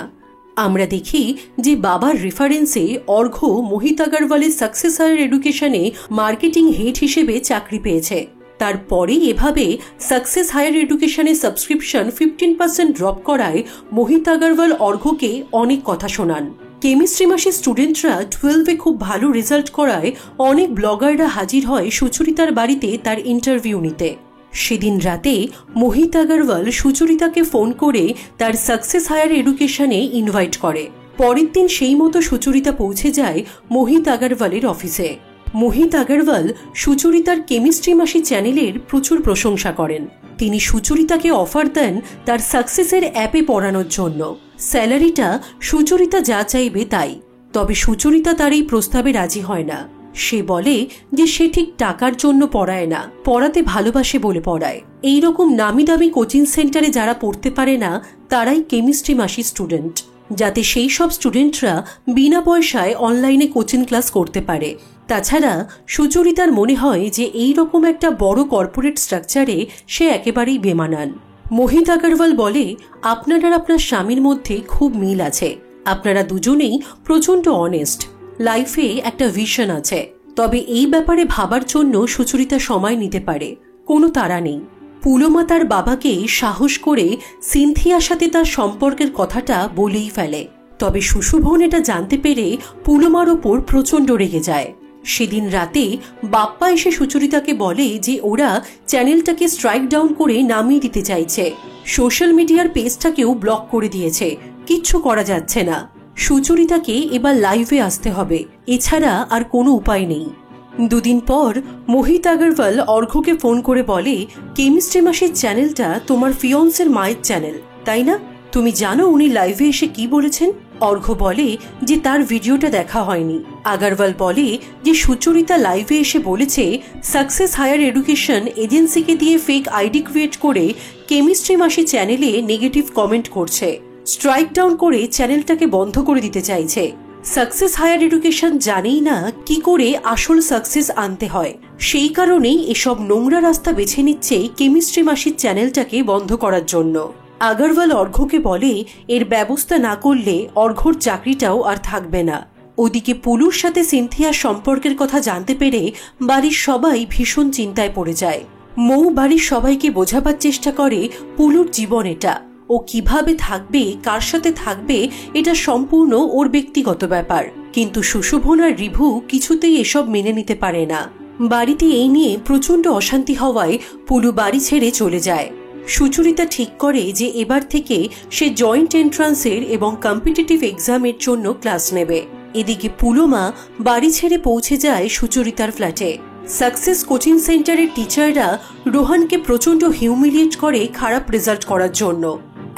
S1: আমরা দেখি যে বাবার রেফারেন্সে অর্ঘ্য মোহিত আগরওয়ালের সাকসেস হায়ার এডুকেশনে মার্কেটিং হেড হিসেবে চাকরি পেয়েছে। তারপরেই এভাবে সাকসেস হায়ার এডুকেশনের সাবস্ক্রিপশন 15% ড্রপ করায় মোহিত আগরওয়াল অর্ঘ্যকে অনেক কথা শোনান। কেমিস্ট্রি মাসের স্টুডেন্টরা 12-এ খুব ভালো রেজাল্ট করায় অনেক ব্লগাররা হাজির হয় সুচরিতার বাড়িতে তার ইন্টারভিউ নিতে। সেদিন রাতে মোহিত আগরওয়াল সুচরিতাকে ফোন করে তার সাকসেস হায়ার এডুকেশনে ইনভাইট করে। পরের দিন সেই মতো সুচরিতা পৌঁছে যায় মোহিত আগরওয়ালের অফিসে। মোহিত আগরওয়াল সুচরিতার কেমিস্ট্রি মাসি চ্যানেলের প্রচুর প্রশংসা করেন। তিনি সুচরিতাকে অফার দেন তার সাকসেসের অ্যাপে পড়ানোর জন্য। স্যালারিটা সুচরিতা যা চাইবে তাই। তবে সুচরিতা তার এই প্রস্তাবে রাজি হয় না। সে বলে যে সে ঠিক টাকার জন্য পড়ায় না, পড়াতে ভালোবাসে বলে পড়ায়। এইরকম নামি দামি কোচিং সেন্টারে যারা পড়তে পারে না তারাই কেমিস্ট্রি মাসি স্টুডেন্ট, যাতে সেই সব স্টুডেন্টরা বিনা পয়সায় অনলাইনে কোচিং ক্লাস করতে পারে। তাছাড়া সুচরিতার মনে হয় যে এই রকম একটা বড় কর্পোরেট স্ট্রাকচারে সে একেবারেই বেমানান। মোহিত আগরওয়াল বলে, আপনার আর আপনার স্বামীর মধ্যে খুব মিল আছে, আপনারা দুজনেই প্রচণ্ড অনেস্ট, লাইফে একটা ভিশন আছে। তবে এই ব্যাপারে ভাবার জন্য সুচরিতা সময় নিতে পারে, কোনো তাড়া নেই। পুলমা তার বাবাকে সাহস করে সিনথিয়ার সাথে তার সম্পর্কের কথাটা বলেই ফেলে। তবে সুশোভন এটা জানতে পেরে পুলমার ওপর প্রচণ্ড রেগে যায়। সেদিন রাতে বাপ্পা এসে সুচরিতাকে বলে যে ওরা চ্যানেলটাকে স্ট্রাইক ডাউন করে নামিয়ে দিতে চাইছে, সোশ্যাল মিডিয়ার পেজটাকেও ব্লক করে দিয়েছে, কিচ্ছু করা যাচ্ছে না। সুচরিতাকে এবার লাইভে আসতে হবে, এছাড়া আর কোনো উপায় নেই। দুদিন পর মোহিত আগরওয়াল অর্ঘ্যকে ফোন করে বলে, কেমিস্ট্রি মাসির চ্যানেলটা তোমার ফিয়ন্সের মায়ের চ্যানেল, তাই না? তুমি জানো উনি লাইভে এসে কি বলেছেন? অর্ঘ্য বলে যে তার ভিডিওটা দেখা হয়নি। আগরওয়াল বলে যে সুচরিতা লাইভে এসে বলেছে সাকসেস হায়ার এডুকেশন এজেন্সিকে দিয়ে ফেক আইডি ক্রিয়েট করে কেমিস্ট্রি মাসি চ্যানেলে নেগেটিভ কমেন্ট করছে, স্ট্রাইক ডাউন করে চ্যানেলটাকে বন্ধ করে দিতে চাইছে। সাকসেস হায়ার এডুকেশন জানেই না কি করে আসল সাকসেস আনতে হয়, সেই কারণেই এসব নোংরা রাস্তা বেছে নিচ্ছে কেমিস্ট্রি মাসির চ্যানেলটাকে বন্ধ করার জন্য। আগরওয়াল অর্ঘ্যকে বলে এর ব্যবস্থা না করলে অর্ঘ্যর চাকরিটাও আর থাকবে না। ওদিকে পুলুর সাথে সিনথিয়ার সম্পর্কের কথা জানতে পেরে বাড়ির সবাই ভীষণ চিন্তায় পড়ে যায়। মৌ বাড়ির সবাইকে বোঝাবার চেষ্টা করে পুলুর জীবন এটা, ও কিভাবে থাকবে, কার সাথে থাকবে, এটা সম্পূর্ণ ওর ব্যক্তিগত ব্যাপার। কিন্তু সুশোভন আর রিভু কিছুতেই এসব মেনে নিতে পারে না। বাড়িতে এই নিয়ে প্রচন্ড অশান্তি হওয়ায় পুলু বাড়ি ছেড়ে চলে যায়। সুচরিতা ঠিক করে যে এবার থেকে সে জয়েন্ট এন্ট্রান্সের এবং কম্পিটিটিভ এক্সামের জন্য ক্লাস নেবে। এদিকে পুলুমা বাড়ি ছেড়ে পৌঁছে যায় সুচরিতার ফ্ল্যাটে। সাকসেস কোচিং সেন্টারের টিচাররা রোহানকে প্রচন্ড হিউমিলিয়েট করে খারাপ রেজাল্ট করার জন্য।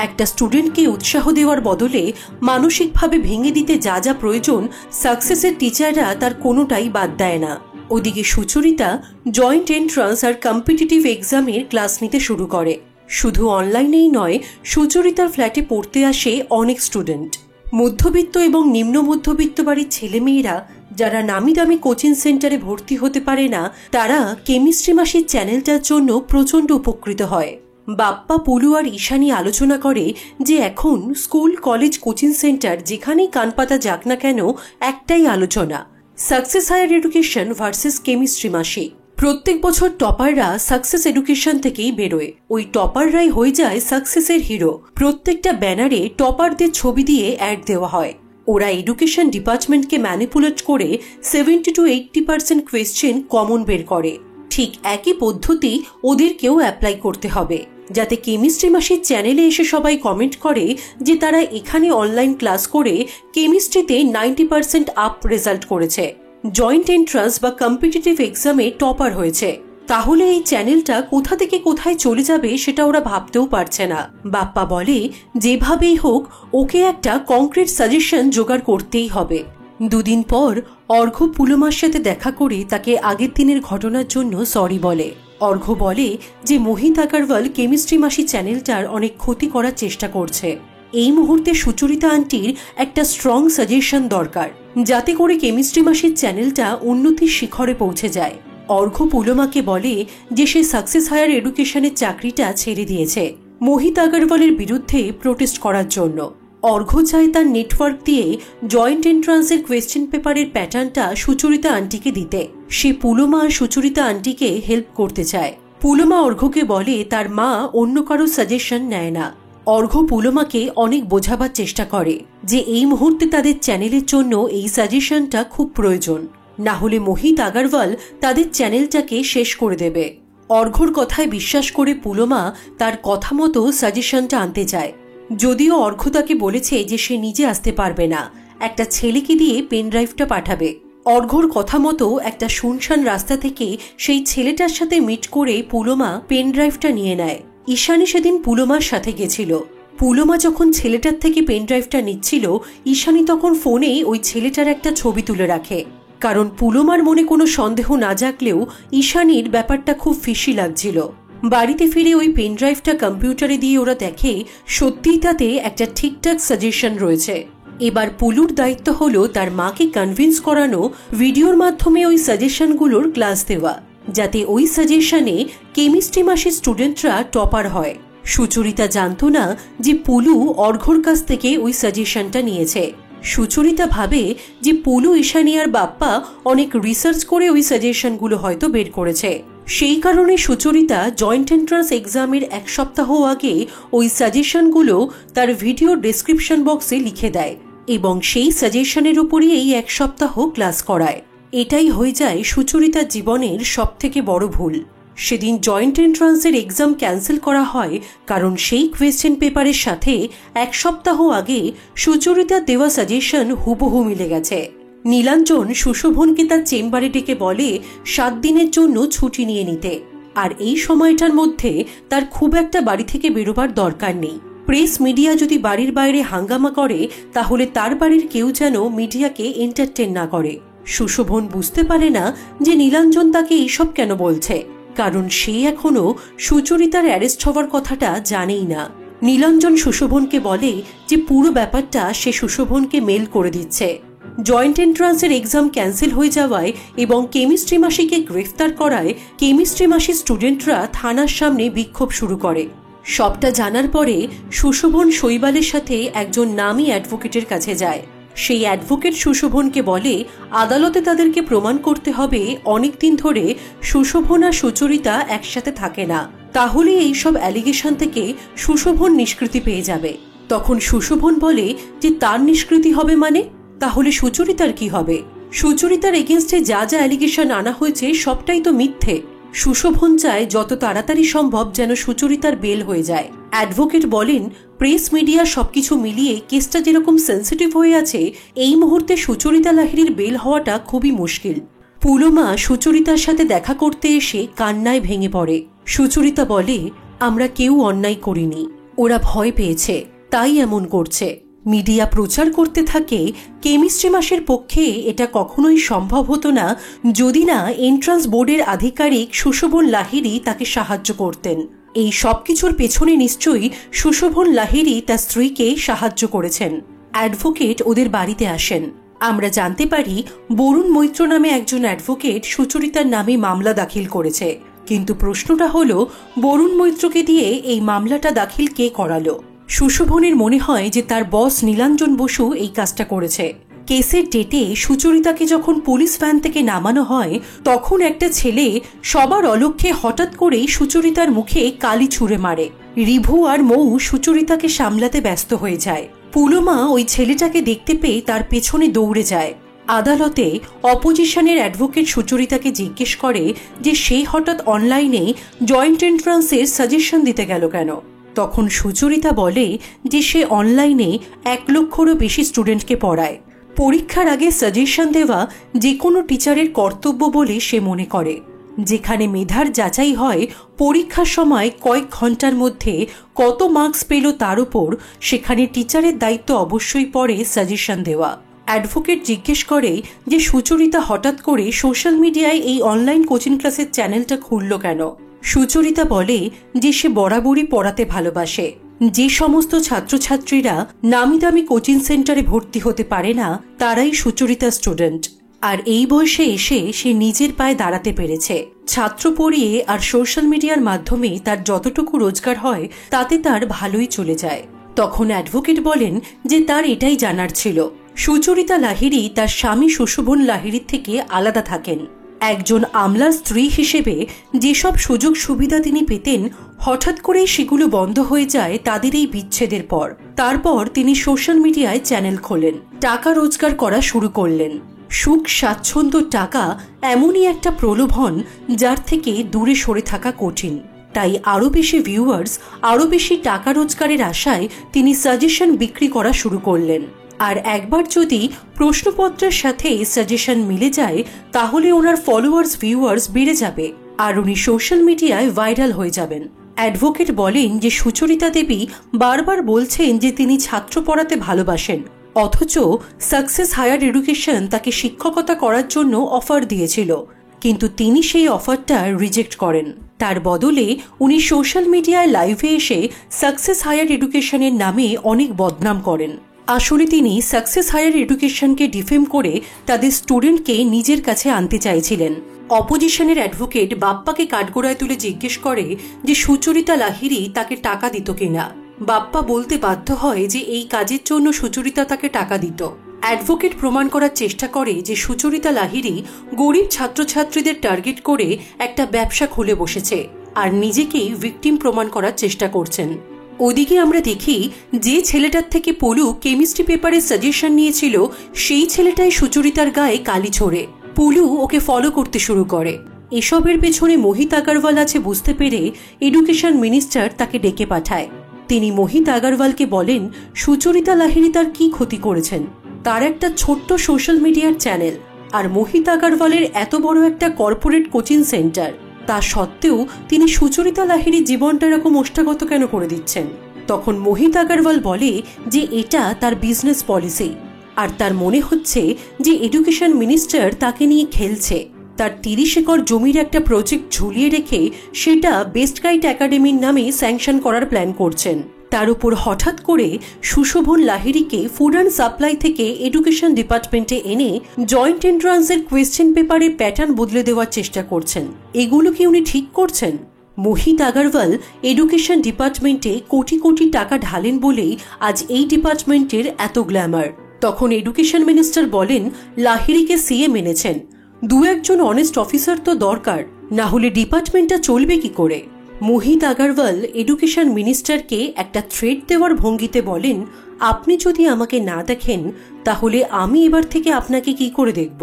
S1: একটা স্টুডেন্টকে উৎসাহ দেওয়ার বদলে মানসিকভাবে ভেঙে দিতে যা যা প্রয়োজন সাকসেসের টিচাররা তার কোনোটাই বাদ দেয় না। ওদিকে সুচরিতা জয়েন্ট এন্ট্রান্স আর কম্পিটিটিভ এক্সামের ক্লাস নিতে শুরু করে। শুধু অনলাইনেই নয়, সুচরিতার ফ্ল্যাটে পড়তে আসে অনেক স্টুডেন্ট। মধ্যবিত্ত এবং নিম্ন মধ্যবিত্ত বাড়ির ছেলেমেয়েরা যারা নামি দামি কোচিং সেন্টারে ভর্তি হতে পারে না, তারা কেমিস্ট্রি মাসির চ্যানেলটার জন্য প্রচন্ড উপকৃত হয়। বাপ্পা, পুলু আর ঈশানী আলোচনা করে যে এখন স্কুল, কলেজ, কোচিং সেন্টার যেখানেই কান পাতা যাক না কেন, একটাই আলোচনা, success higher education versus chemistry মাসি। প্রত্যেক বছর টপাররা সাকসেস এডুকেশন থেকেই বেরোয়, ওই টপাররাই হয়ে যায় সাকসেসের হিরো। প্রত্যেকটা ব্যানারে টপারদের ছবি দিয়ে অ্যাড দেওয়া হয়। ওরা এডুকেশন ডিপার্টমেন্টকে ম্যানিপুলেট করে 70 to 80% কোয়েশ্চেন কমন বের করে। ঠিক একই পদ্ধতি ওদেরকেও অ্যাপ্লাই করতে হবে, যাতে কেমিস্ট্রি মাসির চ্যানেলে এসে সবাই কমেন্ট করে যে তারা এখানে অনলাইন ক্লাস করে কেমিস্ট্রিতে 90% আপ রেজাল্ট করেছে, জয়েন্ট এন্ট্রান্স বা কম্পিটিটিভ এক্সামে টপার হয়েছে। তাহলে এই চ্যানেলটা কোথা থেকে কোথায় চলে যাবে সেটা ওরা ভাবতেও পারছে না। বাপ্পা বলে যেভাবেই হোক ওকে একটা কংক্রিট সাজেশন জোগাড় করতেই হবে। দুদিন পর অর্ঘ্য পুলুমার সাথে দেখা করে তাকে আগের দিনের ঘটনার জন্য সরি বলে। অর্ঘ্য বলে যে মোহিত আগরওয়াল কেমিস্ট্রি মাসি চ্যানেলটার অনেক ক্ষতি করার চেষ্টা করছে। এই মুহূর্তে সুচরিতা আন্টির একটা স্ট্রং সাজেশন দরকার, যাতে করে কেমিস্ট্রি মাসির চ্যানেলটা উন্নতির শিখরে পৌঁছে যায়। অর্ঘ্য পুলুমাকে বলে যে সে সাকসেস হায়ার এডুকেশনের চাকরিটা ছেড়ে দিয়েছে মোহিত আগরওয়ালের বিরুদ্ধে প্রোটেস্ট করার জন্য। অর্ঘ্য চায় তার নেটওয়ার্ক দিয়ে জয়েন্ট এন্ট্রান্সের কোয়েশ্চেন পেপারের প্যাটার্নটা সুচরিতা আন্টিকে দিতে। সে পুলুমা আর সুচরিতা আন্টিকে হেল্প করতে চায়। পুলুমা অর্ঘ্যকে বলে তার মা অন্য কারো সাজেশন নেয় না। অর্ঘ্য পুলুমাকে অনেক বোঝাবার চেষ্টা করে যে এই মুহূর্তে তাদের চ্যানেলের জন্য এই সাজেশনটা খুব প্রয়োজন, না হলে মোহিত আগরওয়াল তাদের চ্যানেলটাকে শেষ করে দেবে। অর্ঘ্যর কথায় বিশ্বাস করে পুলুমা তার কথা মতো সাজেশনটা আনতে যায়। যদিও অর্ঘ্য তাকে বলেছে যে সে নিজে আসতে পারবে না, একটা ছেলেকে দিয়ে পেনড্রাইভটা পাঠাবে। অর্ঘ্যর কথা মতো একটা শুনশান রাস্তা থেকে সেই ছেলেটার সাথে মিট করে পুলুমা পেনড্রাইভটা নিয়ে নেয়। ঈশানী সেদিন পুলুমার সাথে গেছিল। পুলুমা যখন ছেলেটার থেকে পেনড্রাইভটা নিচ্ছিল, ঈশানী তখন ফোনে ওই ছেলেটার একটা ছবি তুলে রাখে। কারণ পুলুমার মনে কোনো সন্দেহ না জাগলেও ঈশানীর ব্যাপারটা খুব ফিশি লাগছিল। বাড়িতে ফিরে ওই পেনড্রাইভটা কম্পিউটারে দিয়ে ওরা দেখে সত্যিই তাতে একটা ঠিকঠাক সাজেশন রয়েছে। এবার পুলুর দায়িত্ব হলো তার মাকে কনভিন্স করানো ভিডিওর মাধ্যমে ওই সাজেশনগুলোর ক্লাস দেওয়া, যাতে ওই সাজেশনে কেমিস্ট্রি মাসের স্টুডেন্টরা টপার হয়। সুচরিতা জানতো না যে পুলু অর্ঘ্যর কাছ থেকে ওই সাজেশনটা নিয়েছে। সুচরিতা ভাবে যে পুলু, ঈশানী আর বাপ্পা অনেক রিসার্চ করে ওই সাজেশনগুলো হয়তো বের করেছে। সেই কারণে সুচরিতা জয়েন্ট এন্ট্রান্স এক্সামের এক সপ্তাহ আগে ওই সাজেশনগুলো তার ভিডিও ডেসক্রিপশন বক্সে লিখে দেয় এবং সেই সাজেশনের উপরই এই এক সপ্তাহ ক্লাস করায়। এটাই হয়ে যায় সুচরিতার জীবনের সবথেকে বড় ভুল। সেদিন জয়েন্ট এন্ট্রান্সের এক্সাম ক্যান্সেল করা হয় কারণ সেই কোয়েশ্চেন পেপারের সাথে এক সপ্তাহ আগে সুচরিতার দেওয়া সাজেশন হুবহু মিলে গেছে। নীলাঞ্জন সুশোভনকে তার চেম্বারে ডেকে বলে 7 দিনের জন্য ছুটি নিয়ে নিতে, আর এই সময়টার মধ্যে তার খুব একটা বাড়ি থেকে বেরোবার দরকার নেই। প্রেস মিডিয়া যদি বাড়ির বাইরে হাঙ্গামা করে তাহলে তার বাড়ির কেউ যেন মিডিয়াকে এন্টারটেন না করে। সুশোভন বুঝতে পারে না যে নীলাঞ্জন তাকে এইসব কেন বলছে, কারণ সে এখনো সুচরিতার অ্যারেস্ট হওয়ার কথাটা জানেই না। নীলাঞ্জন সুশোভনকে বলে যে পুরো ব্যাপারটা সে সুশোভনকে মেল করে দিচ্ছে। জয়েন্ট এন্ট্রান্সের এক্সাম ক্যান্সেল হয়ে যাওয়ায় এবং কেমিস্ট্রি মাসিকে গ্রেফতার করায় কেমিস্ট্রি মাসির স্টুডেন্টরা থানার সামনে বিক্ষোভ শুরু করে। সবটা জানার পরে সুশোভন শৈবালের সাথে একজন নামী অ্যাডভোকেটের কাছে যায়। সেই অ্যাডভোকেট সুশোভনকে বলে আদালতে তাদেরকে প্রমাণ করতে হবে অনেকদিন ধরে সুশোভন আর সুচরিতা একসাথে থাকে না, তাহলে এইসব অ্যালিগেশন থেকে সুশোভন নিষ্কৃতি পেয়ে যাবে। তখন সুশোভন বলে যে তার নিষ্কৃতি হবে মানে, তাহলে সুচরিতার কি হবে? সুচরিতার এগেনস্টে যা যা অ্যালিগেশন আনা হয়েছে সবটাই তো মিথ্যে। সুশোভন চায় যত তাড়াতাড়ি সম্ভব যেন সুচরিতার বেল হয়ে যায়। অ্যাডভোকেট বলেন প্রেস মিডিয়া সবকিছু মিলিয়ে কেসটা যেরকম সেন্সিটিভ হয়ে আছে, এই মুহূর্তে সুচরিতা লাহিড়ীর বেল হওয়াটা খুবই মুশকিল। পুলমা সুচরিতার সাথে দেখা করতে এসে কান্নায় ভেঙে পড়ে। সুচরিতা বলে আমরা কেউ অন্যায় করিনি, ওরা ভয় পেয়েছে তাই এমন করছে। মিডিয়া প্রচার করতে থাকে কেমিস্ট্রি মাসের পক্ষে এটা কখনোই সম্ভব হতো না যদি না এন্ট্রান্স বোর্ডের আধিকারিক সুশোভন লাহিড়ী তাকে সাহায্য করতেন। এই সবকিছুর পেছনে নিশ্চয়ই সুশোভন লাহিড়ী তার স্ত্রীকে সাহায্য করেছেন। অ্যাডভোকেট ওদের বাড়িতে আসেন। আমরা জানতে পারি বরুণ মৈত্র নামে একজন অ্যাডভোকেট সুচরিতার নামে মামলা দাখিল করেছে, কিন্তু প্রশ্নটা হলো বরুণ মৈত্রকে দিয়ে এই মামলাটা দাখিল কে করালো? সুশোভনের মনে হয় যে তার বস নীলাঞ্জন বসু এই কাজটা করেছে। কেসের ডেটে সুচরিতাকে যখন পুলিশ ভ্যান থেকে নামানো হয় তখন একটা ছেলে সবার অলক্ষ্যে হঠাৎ করেই সুচরিতার মুখে কালি ছুঁড়ে মারে। রিভু আর মৌ সুচরিতাকে সামলাতে ব্যস্ত হয়ে যায়। পুলমা ওই ছেলেটাকে দেখতে পেয়ে তার পেছনে দৌড়ে যায়। আদালতে অপোজিশনের অ্যাডভোকেট সুচরিতাকে জিজ্ঞেস করে যে সে হঠাৎ অনলাইনে জয়েন্ট এন্ট্রান্সের সাজেশন দিতে গেল কেন। তখন সুচরিতা বলে যে সে অনলাইনে 1 লক্ষেরও বেশি স্টুডেন্টকে পড়ায়। পরীক্ষার আগে সাজেশন দেওয়া যে কোনো টিচারের কর্তব্য বলে সে মনে করে। যেখানে মেধার যাচাই হয় পরীক্ষার সময় কয়েক ঘন্টার মধ্যে কত মার্কস পেল তার উপর, সেখানে টিচারের দায়িত্ব অবশ্যই পড়ে সাজেশন দেওয়া। অ্যাডভোকেট জিজ্ঞেস করে যে সুচরিতা হঠাৎ করে সোশ্যাল মিডিয়ায় এই অনলাইন কোচিং ক্লাসের চ্যানেলটা খুলল কেন। সুচরিতা বলে যে সে বরাবরই পড়াতে ভালোবাসে। যে সমস্ত ছাত্রছাত্রীরা নামি দামি কোচিং সেন্টারে ভর্তি হতে পারে না তারাই সুচরিতা স্টুডেন্ট, আর এই বয়সে এসে সে নিজের পায়ে দাঁড়াতে পেরেছে। ছাত্র পড়িয়ে আর সোশ্যাল মিডিয়ার মাধ্যমে তার যতটুকু রোজগার হয় তাতে তার ভালোই চলে যায়। তখন অ্যাডভোকেট বলেন যে তার এটাই জানার ছিল, সুচরিতা লাহিড়ী তার স্বামী সুশোভন লাহিড়ীর থেকে আলাদা থাকেন। একজন আমলার স্ত্রী হিসেবে যেসব সুযোগ সুবিধা তিনি পেতেন হঠাৎ করেই সেগুলো বন্ধ হয়ে যায় তাদের এই বিচ্ছেদের পর। তারপর তিনি সোশ্যাল মিডিয়ায় চ্যানেল খোলেন, টাকা রোজগার করা শুরু করলেন। সুখ স্বাচ্ছন্দ্য টাকা এমনই একটা প্রলোভন যার থেকে দূরে সরে থাকা কঠিন। তাই আরও বেশি ভিউয়ার্স, আরও বেশি টাকা রোজগারের আশায় তিনি সাজেশন বিক্রি করা শুরু করলেন। আর একবার যদি প্রশ্নপত্রের সাথে সাজেশন মিলে যায় তাহলে ওনার ফলোয়ার্স ভিউয়ার্স বেড়ে যাবে আর উনি সোশ্যাল মিডিয়ায় ভাইরাল হয়ে যাবেন। অ্যাডভোকেট বলেন যে সুচরিতা দেবী বারবার বলছেন যে তিনি ছাত্র পড়াতে ভালোবাসেন, অথচ সাকসেস হায়ার এডুকেশন তাকে শিক্ষকতা করার জন্য অফার দিয়েছিল, কিন্তু তিনি সেই অফারটা রিজেক্ট করেন। তার বদলে উনি সোশ্যাল মিডিয়ায় লাইভে এসে সাকসেস হায়ার এডুকেশনের নামে অনেক বদনাম করেন। আসলে তিনি সাকসেস হায়ার এডুকেশনকে ডিফেম করে তাদের স্টুডেন্টকে নিজের কাছে আনতে চাইছিলেন। অপোজিশনের অ্যাডভোকেট বাপ্পাকে কাঠগোড়ায় তুলে জিজ্ঞেস করে যে সুচরিতা লাহিড়ী তাকে টাকা দিত কিনা। বাপ্পা বলতে বাধ্য হয় যে এই কাজের জন্য সুচরিতা তাকে টাকা দিত। অ্যাডভোকেট প্রমাণ করার চেষ্টা করে যে সুচরিতা লাহিড়ী গরিব ছাত্রছাত্রীদের টার্গেট করে একটা ব্যবসা খুলে বসেছে আর নিজেকেই ভিকটিম প্রমাণ করার চেষ্টা করছেন। ওদিকে আমরা দেখি যে ছেলেটার থেকে পলু কেমিস্ট্রি পেপারের সাজেশন নিয়েছিল সেই ছেলেটাই সুচরিতার গায়ে কালি ছোড়ে। পলু ওকে ফলো করতে শুরু করে। এসবের পেছনে মোহিত আগরওয়াল আছে বুঝতে পেরে এডুকেশন মিনিস্টার তাকে ডেকে পাঠায়। তিনি মোহিত আগরওয়ালকে বলেন সুচরিতা লাহিড়ী তার কি ক্ষতি করেছেন। তার একটা ছোট্ট সোশ্যাল মিডিয়ার চ্যানেল, আর মোহিত আগরওয়ালের এত বড় একটা কর্পোরেট কোচিং সেন্টার, তা সত্ত্বেও তিনি সুচরিতা লাহিড়ীর জীবনটা এরকম ওষ্ঠাগত কেন করে দিচ্ছেন। তখন মোহিত আগরওয়াল বলে যে এটা তার বিজনেস পলিসি, আর তার মনে হচ্ছে যে এডুকেশন মিনিস্টার তাকে নিয়ে খেলছে। তার 30 একর জমির একটা প্রজেক্ট ঝুলিয়ে রেখে সেটা বেস্ট গাইড একাডেমির নামে স্যাংশন করার প্ল্যান করছেন। তার উপর হঠাৎ করে সুশোভন লাহিড়ীকে ফুড অ্যান্ড সাপ্লাই থেকে এডুকেশন ডিপার্টমেন্টে এনে জয়েন্ট এন্ট্রান্সের কোয়েশ্চেন পেপারের প্যাটার্ন বদলে দেওয়ার চেষ্টা করছেন। এগুলো কি উনি ঠিক করছেন? মোহিত আগরওয়াল এডুকেশন ডিপার্টমেন্টে কোটি কোটি টাকা ঢালেন বলেই আজ এই ডিপার্টমেন্টের এত গ্ল্যামার। তখন এডুকেশন মিনিস্টার বলেন লাহিড়ীকে সিএম এনেছেন, 2-1 অনেস্ট অফিসার তো দরকার, না হলে ডিপার্টমেন্টটা চলবে কি করে। মোহিত আগরওয়াল এডুকেশন মিনিস্টারকে একটা থ্রেট দেওয়ার ভঙ্গিতে বলেন, আপনি যদি আমাকে না দেখেন তাহলে আমি এবার থেকে আপনাকে কি করে দেখব।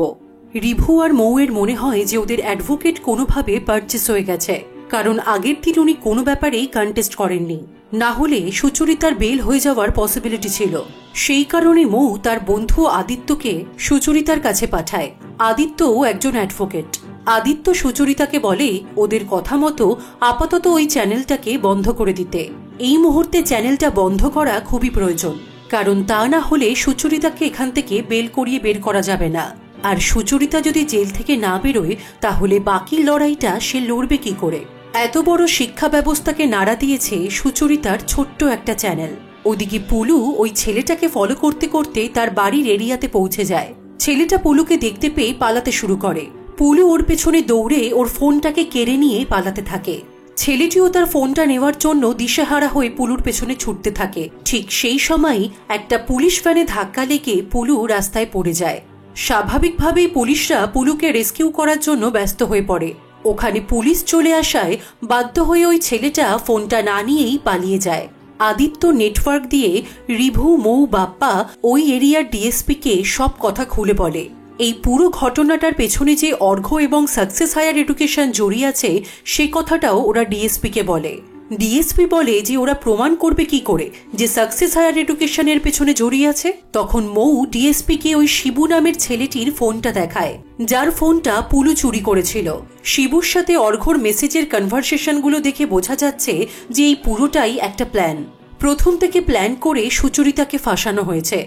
S1: রিভু আর মৌয়ের মনে হয় যে ওদের অ্যাডভোকেট কোনোভাবে পারচেস হয়ে গেছে, কারণ আগের দিন উনি কোনো ব্যাপারেই কন্টেস্ট করেননি, না হলে সুচরিতার বেল হয়ে যাওয়ার পসিবিলিটি ছিল। সেই কারণে মৌ তার বন্ধু আদিত্যকে সুচরিতার কাছে পাঠায়। আদিত্যও একজন অ্যাডভোকেট। আদিত্য সুচরিতাকে বলে ওদের কথা মতো আপাতত ওই চ্যানেলটাকে বন্ধ করে দিতে। এই মুহূর্তে চ্যানেলটা বন্ধ করা খুবই প্রয়োজন, কারণ তা না হলে সুচরিতাকে এখান থেকে বেল করিয়ে বের করা যাবে না। আর সুচরিতা যদি জেল থেকে না বেরোয় তাহলে বাকি লড়াইটা সে লড়বে কি করে। এত বড় শিক্ষা ব্যবস্থাকে নাড়া দিয়েছে সুচরিতার ছোট্ট একটা চ্যানেল। ওদিকে পুলু ওই ছেলেটাকে ফলো করতে করতে তার বাড়ির এরিয়াতে পৌঁছে যায়। ছেলেটা পুলুকে দেখতে পেয়ে পালাতে শুরু করে। পুলু ওর পেছনে দৌড়ে ওর ফোনটাকে কেড়ে নিয়ে পালাতে থাকে। ছেলেটিও তার ফোনটা নেওয়ার জন্য দিশেহারা হয়ে পুলুর পেছনে ছুটতে থাকে। ঠিক সেই সময়ই একটা পুলিশ ভ্যানে ধাক্কা লেগে পুলু রাস্তায় পড়ে যায়। স্বাভাবিকভাবেই পুলিশরা পুলুকে রেস্কিউ করার জন্য ব্যস্ত হয়ে পড়ে। ওখানে পুলিশ চলে আসায় বাধ্য হয়ে ওই ছেলেটা ফোনটা না নিয়েই পালিয়ে যায়। আদিত্য নেটওয়ার্ক দিয়ে রিভু, মৌ, বাপ্পা ওই এরিয়ার ডিএসপিকে সব কথা খুলে বলে। এই পুরো ঘটনাটার পেছনে যে অর্ঘ্য এবং সাকসেস হায়ার এডুকেশন জড়িয়ে আছে সে কথাটাও ওরা ডিএসপিকে বলে। ডিএসপি বলে যে ওরা প্রমাণ করবে কি করে যে সাকসেস হায়ার এডুকেশনের পেছনে জড়িয়ে আছে। তখন মৌ ডিএসপিকে ওই শিবু নামের ছেলেটির ফোনটা দেখায়, যার ফোনটা পুলু চুরি করেছিল। শিবুর সাথে অর্ঘ্যর মেসেজের কনভারসেশনগুলো দেখে বোঝা যাচ্ছে যে এই পুরোটাই একটা প্ল্যান। প্রথম থেকে প্ল্যান করে সুচরিতাকে ফাঁসানো হয়েছে।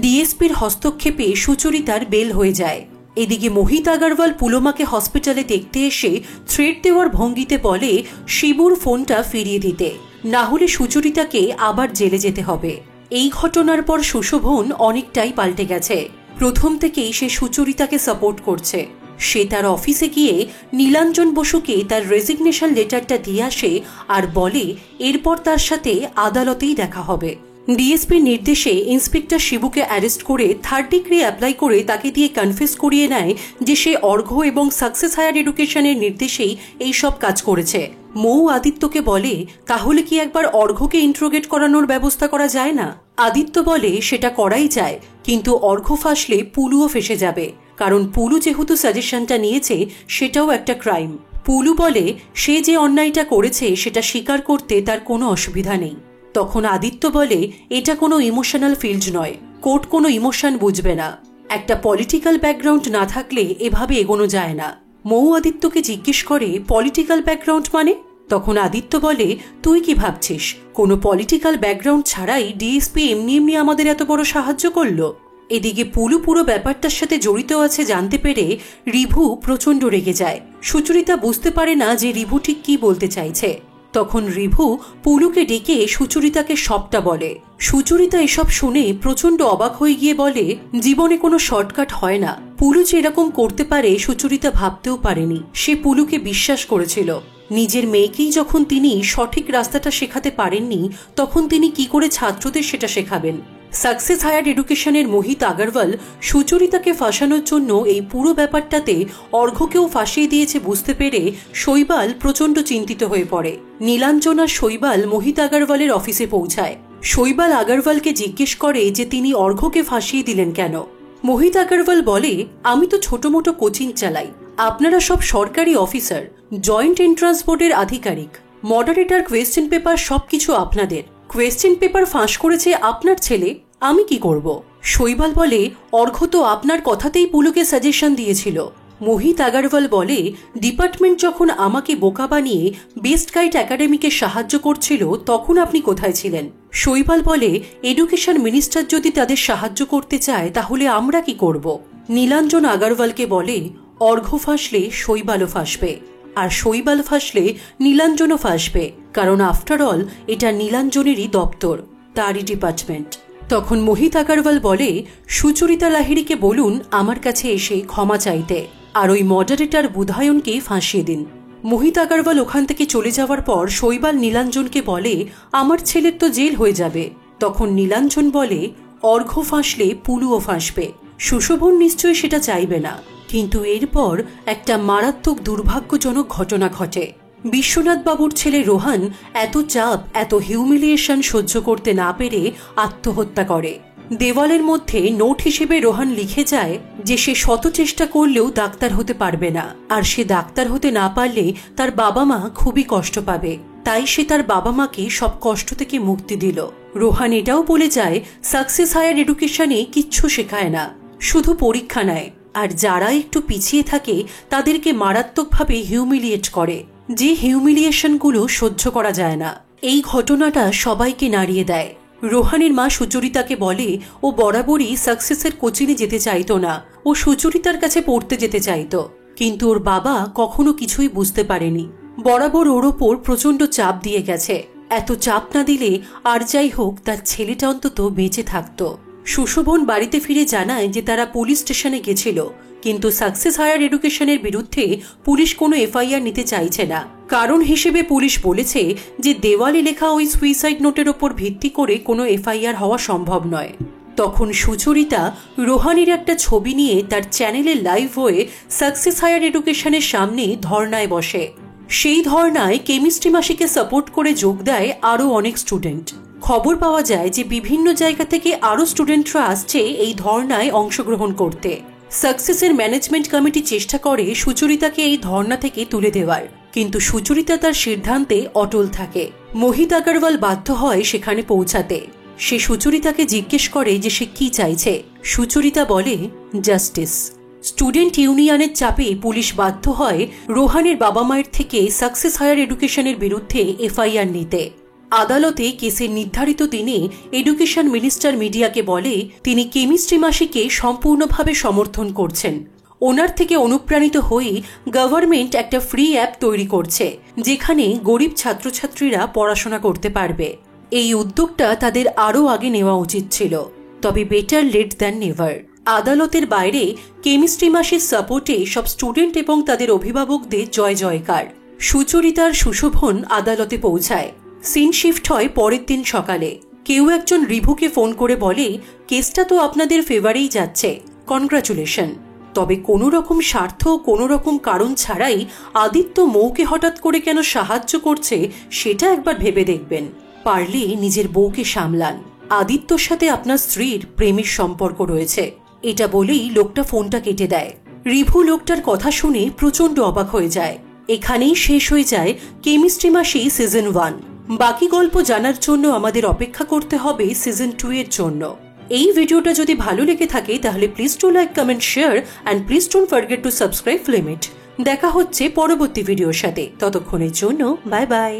S1: ডিএসপির হস্তক্ষেপে সুচরিতার বেল হয়ে যায়। এদিকে মোহিত আগরওয়াল পুলমাকে হসপিটালে দেখতে এসে থ্রেট দেওয়ার ভঙ্গিতে বলে শিবুর ফোনটা ফিরিয়ে দিতে, না হলে সুচরিতাকে আবার জেলে যেতে হবে। এই ঘটনার পর সুশোভন অনেকটাই পাল্টে গেছে। প্রথম থেকেই সে সুচরিতাকে সাপোর্ট করছে। সে তার অফিসে গিয়ে নীলাঞ্জন বসুকে তার রেজিগনেশন লেটারটা দিয়ে আসে আর বলে এরপর তার সাথে আদালতেই দেখা হবে। ডিএসপির নির্দেশে ইন্সপেক্টর শিবুকে অ্যারেস্ট করে 3rd ডিগ্রি অ্যাপ্লাই করে তাকে দিয়ে কনফেস করিয়ে নেয় যে সে অর্ঘ্য এবং সাকসেস হায়ার এডুকেশনের নির্দেশেই এই সব কাজ করেছে। মৌ আদিত্যকে বলে তাহলে কি একবার অর্ঘ্যকে ইন্ট্রোগেট করানোর ব্যবস্থা করা যায় না। আদিত্য বলে সেটা করাই যায়, কিন্তু অর্ঘ্য ফাঁসলে পুলুও ফেসে যাবে, কারণ পুলু যেহেতু সাজেশনটা নিয়েছে সেটাও একটা ক্রাইম। পুলু বলে সে যে অন্যায়টা করেছে সেটা স্বীকার করতে তার কোনো অসুবিধা নেই। তখন আদিত্য বলে এটা কোনো ইমোশনাল ফিল্ড নয়, কোর্ট কোনো ইমোশন বুঝবে না। একটা পলিটিক্যাল ব্যাকগ্রাউন্ড না থাকলে এভাবে এগোনো যায় না। মৌ আদিত্যকে জিজ্ঞেস করে পলিটিক্যাল ব্যাকগ্রাউন্ড মানে? তখন আদিত্য বলে তুই কি ভাবছিস কোনো পলিটিক্যাল ব্যাকগ্রাউন্ড ছাড়াই ডিএসপি এমনি এমনি আমাদের এত বড় সাহায্য করলো? এদিকে পুলু পুরো ব্যাপারটার সাথে জড়িত আছে জানতে পেরে রিভু প্রচন্ড রেগে যায়। সুচরিতা বুঝতে পারে না যে রিভু ঠিক কি বলতে চাইছে। তখন রিভু পুলুকে ডেকে সুচরিতাকে সবটা বলে। সুচরিতা এসব শুনে প্রচন্ড অবাক হয়ে গিয়ে বলে জীবনে কোনো শর্টকাট হয় না। পুলু যে এরকম করতে পারে সুচরিতা ভাবতেও পারেনি। সে পুলুকে বিশ্বাস করেছিল। নিজের মেয়েকেই যখন তিনি সঠিক রাস্তাটা শেখাতে পারেননি তখন তিনি কি করে ছাত্রদের সেটা শেখাবেন। সাকসেস হায়ার এডুকেশনের মোহিত আগরওয়াল সুচরিতাকে ফাঁসানোর জন্য এই পুরো ব্যাপারটাতে অর্ঘ্যকেও ফাঁসিয়ে দিয়েছে বুঝতে পেরে শৈবাল প্রচন্ড চিন্তিত হয়ে পড়ে। নীলাঞ্জন আর শৈবাল মোহিত আগরওয়ালের অফিসে পৌঁছায়। শৈবাল আগরওয়ালকে জিজ্ঞেস করে যে তিনি অর্ঘ্যকে ফাঁসিয়ে দিলেন কেন। মোহিত আগরওয়াল বলে আমি তো ছোট মোটো কোচিং চালাই, আপনারা সব সরকারি অফিসার, জয়েন্ট এন্ট্রান্স বোর্ডের আধিকারিক, মডারেটর, কোয়েশ্চেন পেপার সবকিছু আপনাদের। কোয়েশ্চেন পেপার ফাঁস করেছে আপনার ছেলে, আমি কি করব? শৈবাল বলে, অর্ঘ্য তো আপনার কথাতেই পুলুকে সাজেশন দিয়েছিল। মোহিত আগরওয়াল বলে, ডিপার্টমেন্ট যখন আমাকে বোকা বানিয়ে বেস্ট গাইড একাডেমিকে সাহায্য করছিল তখন আপনি কোথায় ছিলেন? শৈবাল বলে, এডুকেশন মিনিস্টার যদি তাদের সাহায্য করতে চায় তাহলে আমরা কি করব? নীলাঞ্জন আগরওয়ালকে বলে, অর্ঘ্য ফাঁসলে শৈবালও ফাঁসবে, আর শৈবাল ফাঁসলে নীলাঞ্জনও ফাঁসবে, কারণ আফটার অল এটা নীলাঞ্জনেরই দপ্তর, তারই ডিপার্টমেন্ট। তখন মোহিত আগরওয়াল বলে, সুচরিতা লাহিড়িকে বলুন আমার কাছে এসে ক্ষমা চাইতে, আর ওই মডারেটর বুধায়নকে ফাঁসিয়ে দিন। মোহিত আগরওয়াল ওখান থেকে চলে যাওয়ার পর শৈবাল নীলাঞ্জনকে বলে, আমার ছেলের তো জেল হয়ে যাবে। তখন নীলাঞ্জন বলে, অর্ঘ্য ফাঁসলে পুলুও ফাঁসবে, সুশোভন নিশ্চয়ই সেটা চাইবে না। কিন্তু এরপর একটা মারাত্মক দুর্ভাগ্যজনক ঘটনা ঘটে। বিশ্বনাথ বাবুর ছেলে রোহান এত চাপ, এত হিউমিলিয়েশন সহ্য করতে না পেরে আত্মহত্যা করে। দেওয়ালের মধ্যে নোট হিসেবে রোহান লিখে যায় যে সে শত চেষ্টা করলেও ডাক্তার হতে পারবে না, আর সে ডাক্তার হতে না পারলে তার বাবা মা খুবই কষ্ট পাবে, তাই সে তার বাবা মাকে সব কষ্ট থেকে মুক্তি দিল। রোহান এটাও বলে যায়, সাকসেস হায়ার এডুকেশনে কিচ্ছু শেখায় না, শুধু পরীক্ষা নেয়, আর যারা একটু পিছিয়ে থাকে তাদেরকে মারাত্মকভাবে হিউমিলিয়েট করে, যে হিউমিলিয়েশনগুলো সহ্য করা যায় না। এই ঘটনাটা সবাইকে নাড়িয়ে দেয়। রোহানের মা সুচরিতাকে বলে, ও বরাবরই সাকসেসের কোচিনে যেতে চাইতো না, ও সুচরিতার কাছে পড়তে যেতে চাইতো, কিন্তু ওর বাবা কখনো কিছুই বুঝতে পারেনি, বরাবর ওর ওপর প্রচন্ড চাপ দিয়ে গেছে। এত চাপ না দিলে আর যাই হোক তার ছেলেটা অন্তত বেঁচে থাকতো। সুশোভন বাড়িতে ফিরে জানায় যে তারা পুলিশ স্টেশনে গেছিল, কিন্তু সাকসেস হায়ার এডুকেশনের বিরুদ্ধে পুলিশ কোনো এফআইআর নিতে চাইছে না। কারণ হিসেবে পুলিশ বলেছে যে দেওয়ালে লেখা ওই সুইসাইড নোটের ওপর ভিত্তি করে কোনো এফআইআর হওয়া সম্ভব নয়। তখন সুচরিতা রোহানের একটা ছবি নিয়ে তার চ্যানেলে লাইভ হয়ে সাকসেস হায়ার এডুকেশনের সামনে ধর্নায় বসে। সেই ধর্নায় কেমিস্ট্রি মাসিকে সাপোর্ট করে যোগ দেয় আরও অনেক স্টুডেন্ট। খবর পাওয়া যায় যে বিভিন্ন জায়গা থেকে আরও স্টুডেন্টরা আসছে এই ধর্নায় অংশগ্রহণ করতে। সাকসেসের ম্যানেজমেন্ট কমিটি চেষ্টা করে সুচরিতাকে এই ধর্না থেকে তুলে দেওয়ার, কিন্তু সুচরিতা তার সিদ্ধান্তে অটল থাকে। মোহিত আগরওয়াল বাধ্য হয় সেখানে পৌঁছাতে। সে সুচরিতাকে জিজ্ঞেস করে যে সে কি চাইছে। সুচরিতা বলে, জাস্টিস। স্টুডেন্ট ইউনিয়নের চাপে পুলিশ বাধ্য হয় রোহানের বাবা মায়ের থেকে সাকসেস হায়ার এডুকেশনের বিরুদ্ধে এফআইআর নিতে। আদালতে কেসের নির্ধারিত দিনে এডুকেশন মিনিস্টার মিডিয়াকে বলে তিনি কেমিস্ট্রি মাসিকে সম্পূর্ণভাবে সমর্থন করছেন। ওনার থেকে অনুপ্রাণিত হয়ে গভর্নমেন্ট একটা ফ্রি অ্যাপ তৈরি করছে, যেখানে গরিব ছাত্রছাত্রীরা পড়াশোনা করতে পারবে। এই উদ্যোগটা তাদের আরও আগে নেওয়া উচিত ছিল, তবে বেটার লেট দ্যান নেভার। আদালতের বাইরে কেমিস্ট্রি মাসির সাপোর্টে সব স্টুডেন্ট এবং তাদের অভিভাবকদের জয় জয়কার। সুচরিতার সুশোভন আদালতে পৌঁছায়। সিন শিফট হয় পরের দিন সকালে। কেউ একজন রিভুকে ফোন করে বলে, কেসটা তো আপনাদের ফেভারেই যাচ্ছে, কনগ্রাচুলেশন। তবে কোনো রকম স্বার্থ, কোনো রকম কারণ ছাড়াই আদিত্য মৌকে হঠাৎ করে কেন সাহায্য করছে সেটা একবার ভেবে দেখবেন। পারলে নিজের বউকে সামলান। আদিত্যর সাথে আপনার স্ত্রীর প্রেমের সম্পর্ক রয়েছে, এটা বলেই লোকটা ফোনটা কেটে দেয়। রিভু লোকটার কথা শুনে প্রচন্ড অবাক হয়ে যায়। এখানেই শেষ হয়ে যায় কেমিস্ট্রি মাসি সিজন 1। বাকি গল্প জানার জন্য আমাদের অপেক্ষা করতে হবে সিজন 2 এর জন্য। এই ভিডিওটা যদি ভালো লেগে থাকে তাহলে please to like, comment, share and please don't forget to subscribe film ইট। দেখা হচ্ছে পরবর্তী ভিডিওর সাথে, ততক্ষণের জন্য বাই বাই।